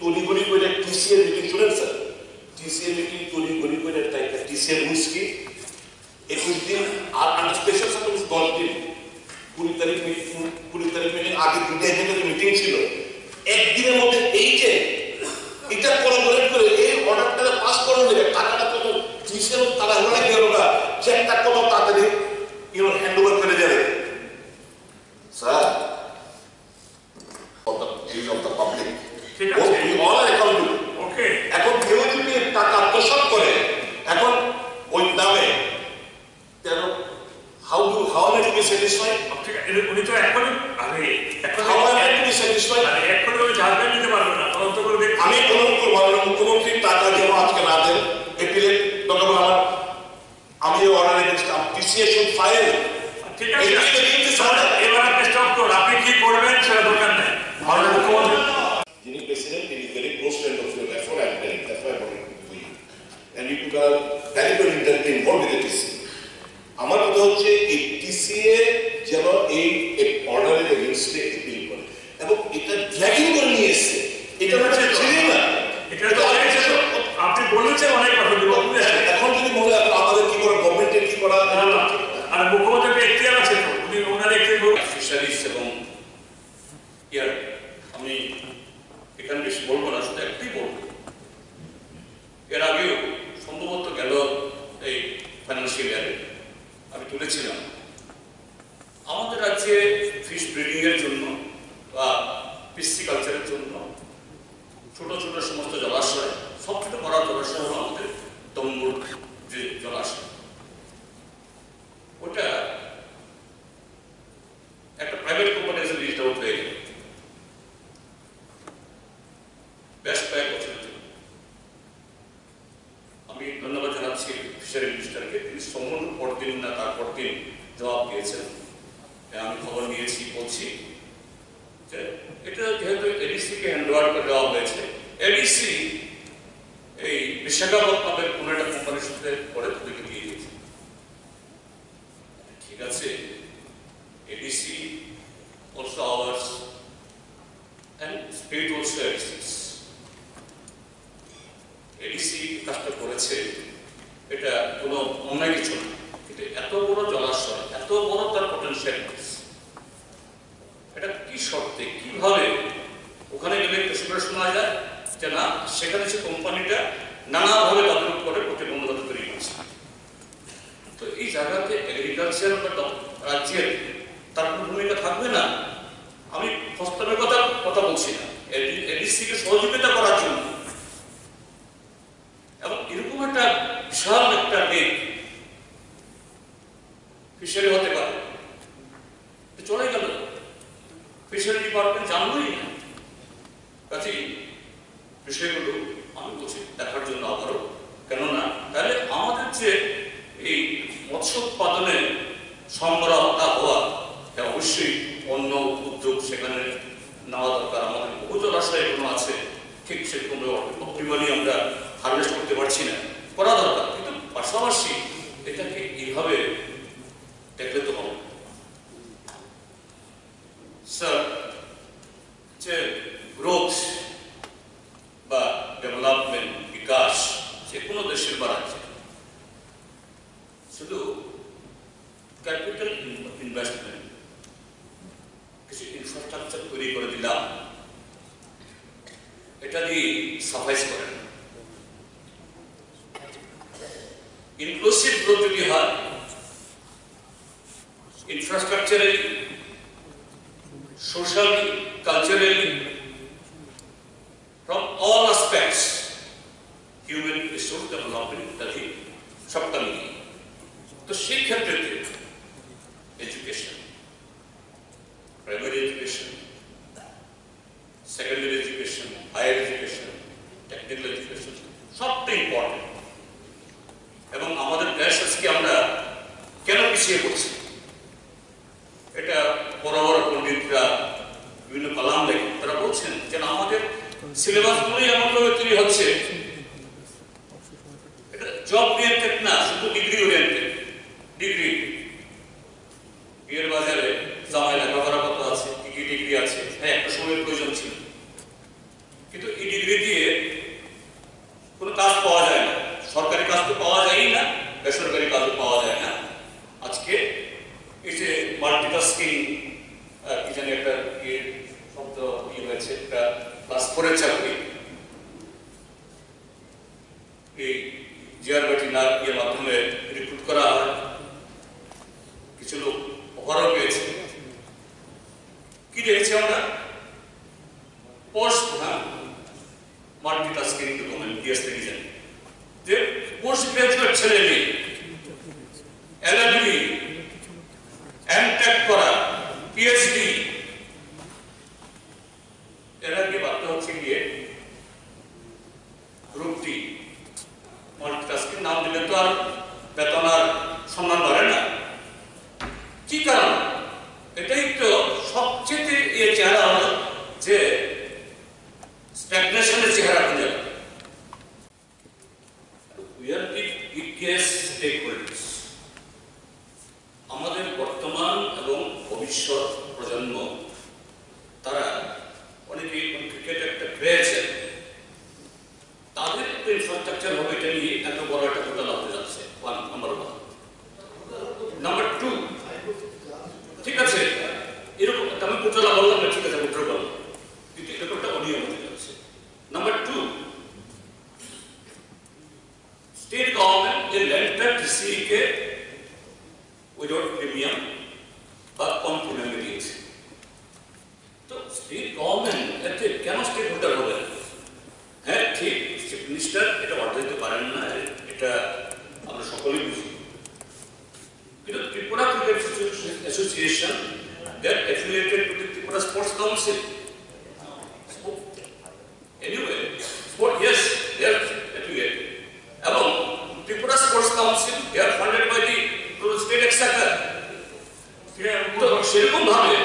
তড়িঘড়ি করে টিসিএর মিটিং শুনেন স্যার, টিসিএর মিটিং তড়িঘড়ি করে টিসিএর রুলস কি 21 দিন আর স্পেশাল সার্ভিস 10 দিন, 20 তারিখ মিটিং আগে 2 দিনের মিটিং ছিল, একদিনের মধ্যে এই যে এটা কোলাবোরেট করে এই অর্ডারটা পাস করে দেবে, টাকাটা কত টিসিএর তারা হলে গেল না, চেকটা কত তাড়াতাড়ি হ্যান্ড ওভার করে দেবে sir. of the public. We all are accountable. Okay. এখন কেউ যদি টাকা আত্মসাৎ করে, এখন স্যাটিসফাইড? উনি তো এখনই How am I to be satisfied? এখনই ওই ঝাড়খণ্ড নিতে পারবে না, তদন্ত করে দেখতে। আমি অনুরোধ করবো মাননীয় মুখ্যমন্ত্রীর টাকা যেন আজকে না দেন, এপ্রিলে দরকার আমার আমি অর্ডার রেখেছিলাম টিসিএ শুড ফাইল। ঠিক আছে, এবার আপনি স্টপ করুন, আপনি কি করবেন সেটা দরকার নেই। মাননীয় মুখ্যমন্ত্রী যিনি প্রেসিডেন্ট, তিনি very close friend of your, that's what I am telling, that's why I wanted to do it and you took a valuable interview involved with the TC. আমার কথা হচ্ছে এই টিসিএ যেন এই অর্ডারের এগেইনস্টে আপিল করে এবং এটা ড্র্যাগিং করে নিয়ে এসেছে, এটা হচ্ছে ছেড়ে না, এটা তো আপনি বলেছেন অনেক কথা দিব। এখন যদি মনে হয় আমাদের কি করে, গভর্নমেন্টের কি করা, আর মুখ্যমন্ত্রীর এখতিয়ার আছে তো, উনি ওনার এখতিয়ার। ফিশারিজ এবং ইয়ার আমি এখানে বেশি বলবো না, শুধু একটাই বলবো, এর আগেও সম্ভবত গেল এই ফাইন্যান্সিয়াল ইয়ারে আমি তুলেছিলাম আমাদের রাজ্যে ফিশ ব্রিডিং এর জন্য বা পিসিকালচারের জন্য ছোট ছোট সমস্ত জলাশয়, সবচেয়ে বড় জলাশয় হলো আমাদের তম্বুর যে জলাশয়, ওটা একটা প্রাইভেট কোম্পানি এসে লিস্ট আউট হয়ে গেল বেশ কয়েক বছরের জন্য। আমি ধন্যবাদ জানাচ্ছি ফিশারি মিনিস্টারকে, তিনি সমন পরদিন না তারপর দিন জবাব দিয়েছেন। আমি খবর নিয়েছি, বলছি যে এটা যেহেতু এডিসি কে হ্যান্ড ওভার করে দেওয়া হয়েছে, এডিসি এই বিশাখাপত্তনমের কোনো একটা কোম্পানির সাথে করে তাদেরকে দিয়ে দিয়েছে। ঠিক আছে, ADC also ours and state also exists. ADC কাজটা করেছে, এটা কোনো অন্যায় কিছু না, কিন্তু এত বড় জলাশয়, এত বড় তার পটেনশিয়াল, এটা কি শর্তে কিভাবে ওখানে গেলে পেশাদার শোনা যায় যে না, সেখানে সে কোম্পানিটা নানাভাবে তাদের উপরে প্রতিবন্ধকতা তৈরি করছে। তো এই জায়গাতে এগ্রিকালচার বা রাজ্যের তার কোনো ভূমিকা থাকবে না। আমি হস্তমের কথা বলছি না, এডিসিকে সহযোগিতা করার জন্য। এবং এরকম একটা বিশাল একটা লেক ফিশারি হতে পারে, চলে গেল, ফিশারি ডিপার্টমেন্ট জানলোই না। কাজেই বিষয়গুলো আমি বলছি দেখার জন্য আবারও, কেননা তাহলে আমাদের যে এই মৎস্য উৎপাদনে সরবরাহটা হওয়া, অবশ্যই অন্য উদ্যোগ সেখানে নেওয়া দরকার। আমাদের বহু জলাশয় এখনো আছে, ঠিক সেরকম অপটিমালি আমরা হারভেস্ট করতে পারছি না, করা দরকার, কিন্তু পাশাপাশি এটাকে এইভাবে দেখলে তো হবে। স্যার, যে গ্রোথ বা ডেভেলপমেন্ট, বিকাশ যে কোনো দেশের বা রাজ্যে শুধু ক্যাপিটাল ইনভেস্টমেন্ট, কিছু ইনফ্রাস্ট্রাকচার তৈরি করে দিলাম, এটা দিয়ে সাফাইস করে না। ইনক্লুসিভ গ্রোথ যদি হয়, infrastructurally, socially, culturally, from all aspects, human resource development ইত্যাদি সবটা মিলিয়ে। তো সেই ক্ষেত্রে education, primary education, secondary education, higher education, technical education সবটা ইম্পর্টেন্ট। এবং আমাদের দেশ আজকে আমরা কেন পিছিয়ে পড়ছি, এটা বড় বড় পণ্ডিতরা বিভিন্ন কলাম লেখেন, তারা বলছেন যে আমাদের সিলেবাসগুলোই এমনভাবে তৈরি হচ্ছে, এটা জব ওরিয়েন্টেড না, শুধু ডিগ্রি ওরিয়েন্টেড। ডিগ্রি বিয়ের বাজারে জামাই লেখাপড়া কত আছে, কি কি ডিগ্রি আছে, হ্যাঁ একটা সময়ের প্রয়োজন ছিল, কিন্তু এই ডিগ্রি দিয়ে কোনো কাজ পাওয়া যায় না। সরকারি কাজ তো পাওয়া যায়ই না, বেসরকারি কাজও পাওয়া যায় না। আজকে এই যে মাল্টিটাস্কিং কি জানি একটা শব্দ হয়েছে, একটা ক্লাস 4-এর চাকরি, সম্মান করে না। কি কারণ? এটাই তো সবচেয়ে চেহারা হলো যে স্ট্যাগনেশনের চেহারা খুঁজে পাবে। We are the biggest stakeholders. আমাদের বর্তমান এবং ভবিষ্যৎ প্রজন্ম তারা অনেকে ক্রিকেট একটা পেয়েছেন, তাদের তো ইনফ্রাস্ট্রাকচার হবে এটা নিয়ে এত বড় একটা টোটাল হতে যাচ্ছে। নাম্বার 1। নাম্বার 2, ঠিক আছে এরকম আমি পুত্রলা বললাম না, ঠিক আছে পুত্র বললাম, কিন্তু এরকম একটা অনিয়ম হতে যাচ্ছে। নাম্বার 2, স্টেট গভর্নমেন্ট যে ল্যান্ডটা কৃষিকে উইদাউট প্রিমিয়াম বা কম প্রিমিয়ামে দিয়েছে। তো স্টেট গভর্নমেন্ট এতে কেন স্টেক হোল্ডার হবে? হ্যাঁ ঠিক, চিফ মিনিস্টার এটা অর্ডার দিতে পারেন না, এটা আমরা সকলেই বুঝি। কিন্তু Tripura cricket association they are affiliated to the Tripura Sports Council. Anyway, yes, they are affiliated. এবং Tripura Sports Council they are funded by the state exchequer. তো সেরকম ভাবে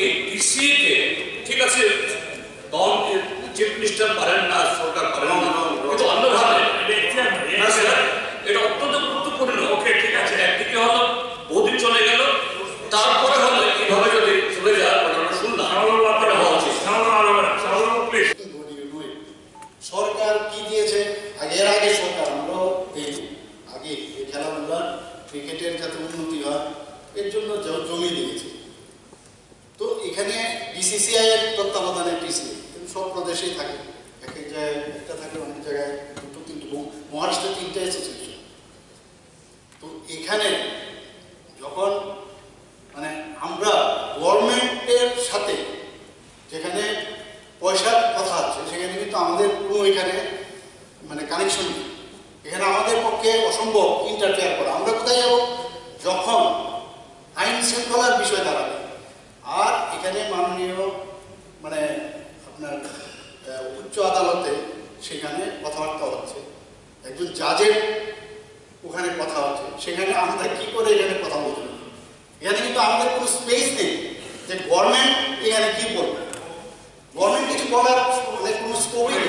এই টিসিএ কে ঠিক আছে চিফ মিনিস্টার পারেন না, সরকার পারেন না, কিন্তু অন্যভাবে এটা অত্যন্ত গুরুত্বপূর্ণ। ওকে ঠিক আছে, একদিকে হলো বহুদিন চলে গেল, তারপরে হলো এইভাবে যদি চলে যায় শুনলাম সরকার কি দিয়েছে এর আগে সরকার আমরা আগে খেলাধুলা ক্রিকেটের যাতে উন্নতি হয় এর জন্য জমি দিয়েছে। তো এখানে বিসিসিআই এর তত্ত্বাবধানে টিসিএ সব প্রদেশেই থাকে, এক এক জায়গায় একটা থাকে, অনেক জায়গায় দুটো তিনটে, মহারাষ্ট্রে 3টে অ্যাসোসিয়েশন। তো এখানে যখন মানে আমরা গভর্নমেন্টের সাথে যেখানে পয়সার কথা আছে সেখানে কিন্তু আমাদের কোনো এখানে মানে কানেকশন নেই। এখানে আমাদের পক্ষে অসম্ভব ইন্টারফেয়ার করা। আমরা কোথায় যাব? যখন আইন শৃঙ্খলার বিষয় দাঁড়াবে। আর এখানে মাননীয় মানে আপনার উচ্চ আদালতে সেখানে কথাবার্তা হচ্ছে, একজন জাজের ওখানে কথা হচ্ছে, সেখানে আমরা কি করে এখানে কথা বলবো? এখানে কিন্তু আমাদের কোনো স্পেস নেই যে গভর্নমেন্ট এখানে কি বলবে। গভর্নমেন্ট কিছু বলার মানে কোনো স্কোপই নেই।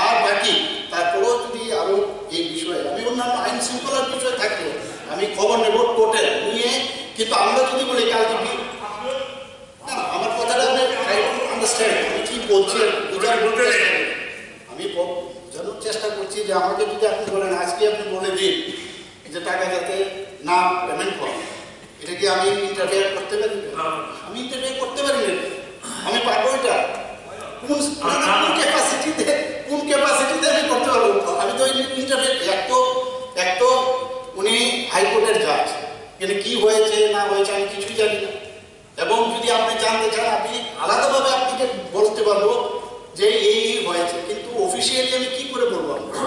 আর বাকি তারপরেও যদি আরো এই বিষয়ে আমি অন্যান্য আইন শৃঙ্খলার বিষয় থাকলেও আমি খবর নেব টোটাল নিয়ে, কিন্তু আমরা যদি বলি কালকে না আমার কথাটা আপনি আন্ডারস্ট্যান্ড আমি কি বলছি আমি জানার চেষ্টা করছি যে আমাকে যদি আপনি বলেন আজকে আপনি বলে দিন যে টাকা যাতে না পেমেন্ট হয়, এটা কি আমি ইন্টারফেয়ার করতে পারি? আমি ইন্টারফেয়ার করতে পারি না। আমি পারবো এটা কোন ক্যাপাসিটিতে আমি করতে পারবো? আমি তো ইন্টারফেয়ার এক তো উনি হাইকোর্টের জাজ, এখানে কি হয়েছে না হয়েছে আমি কিছুই জানি না। এবং যদি আপনি জানতে চান আপনি আলাদাভাবে আপনাকে বলতে পারবো যে এই হয়েছে, কিন্তু অফিসিয়ালি আমি কি করে বলবো?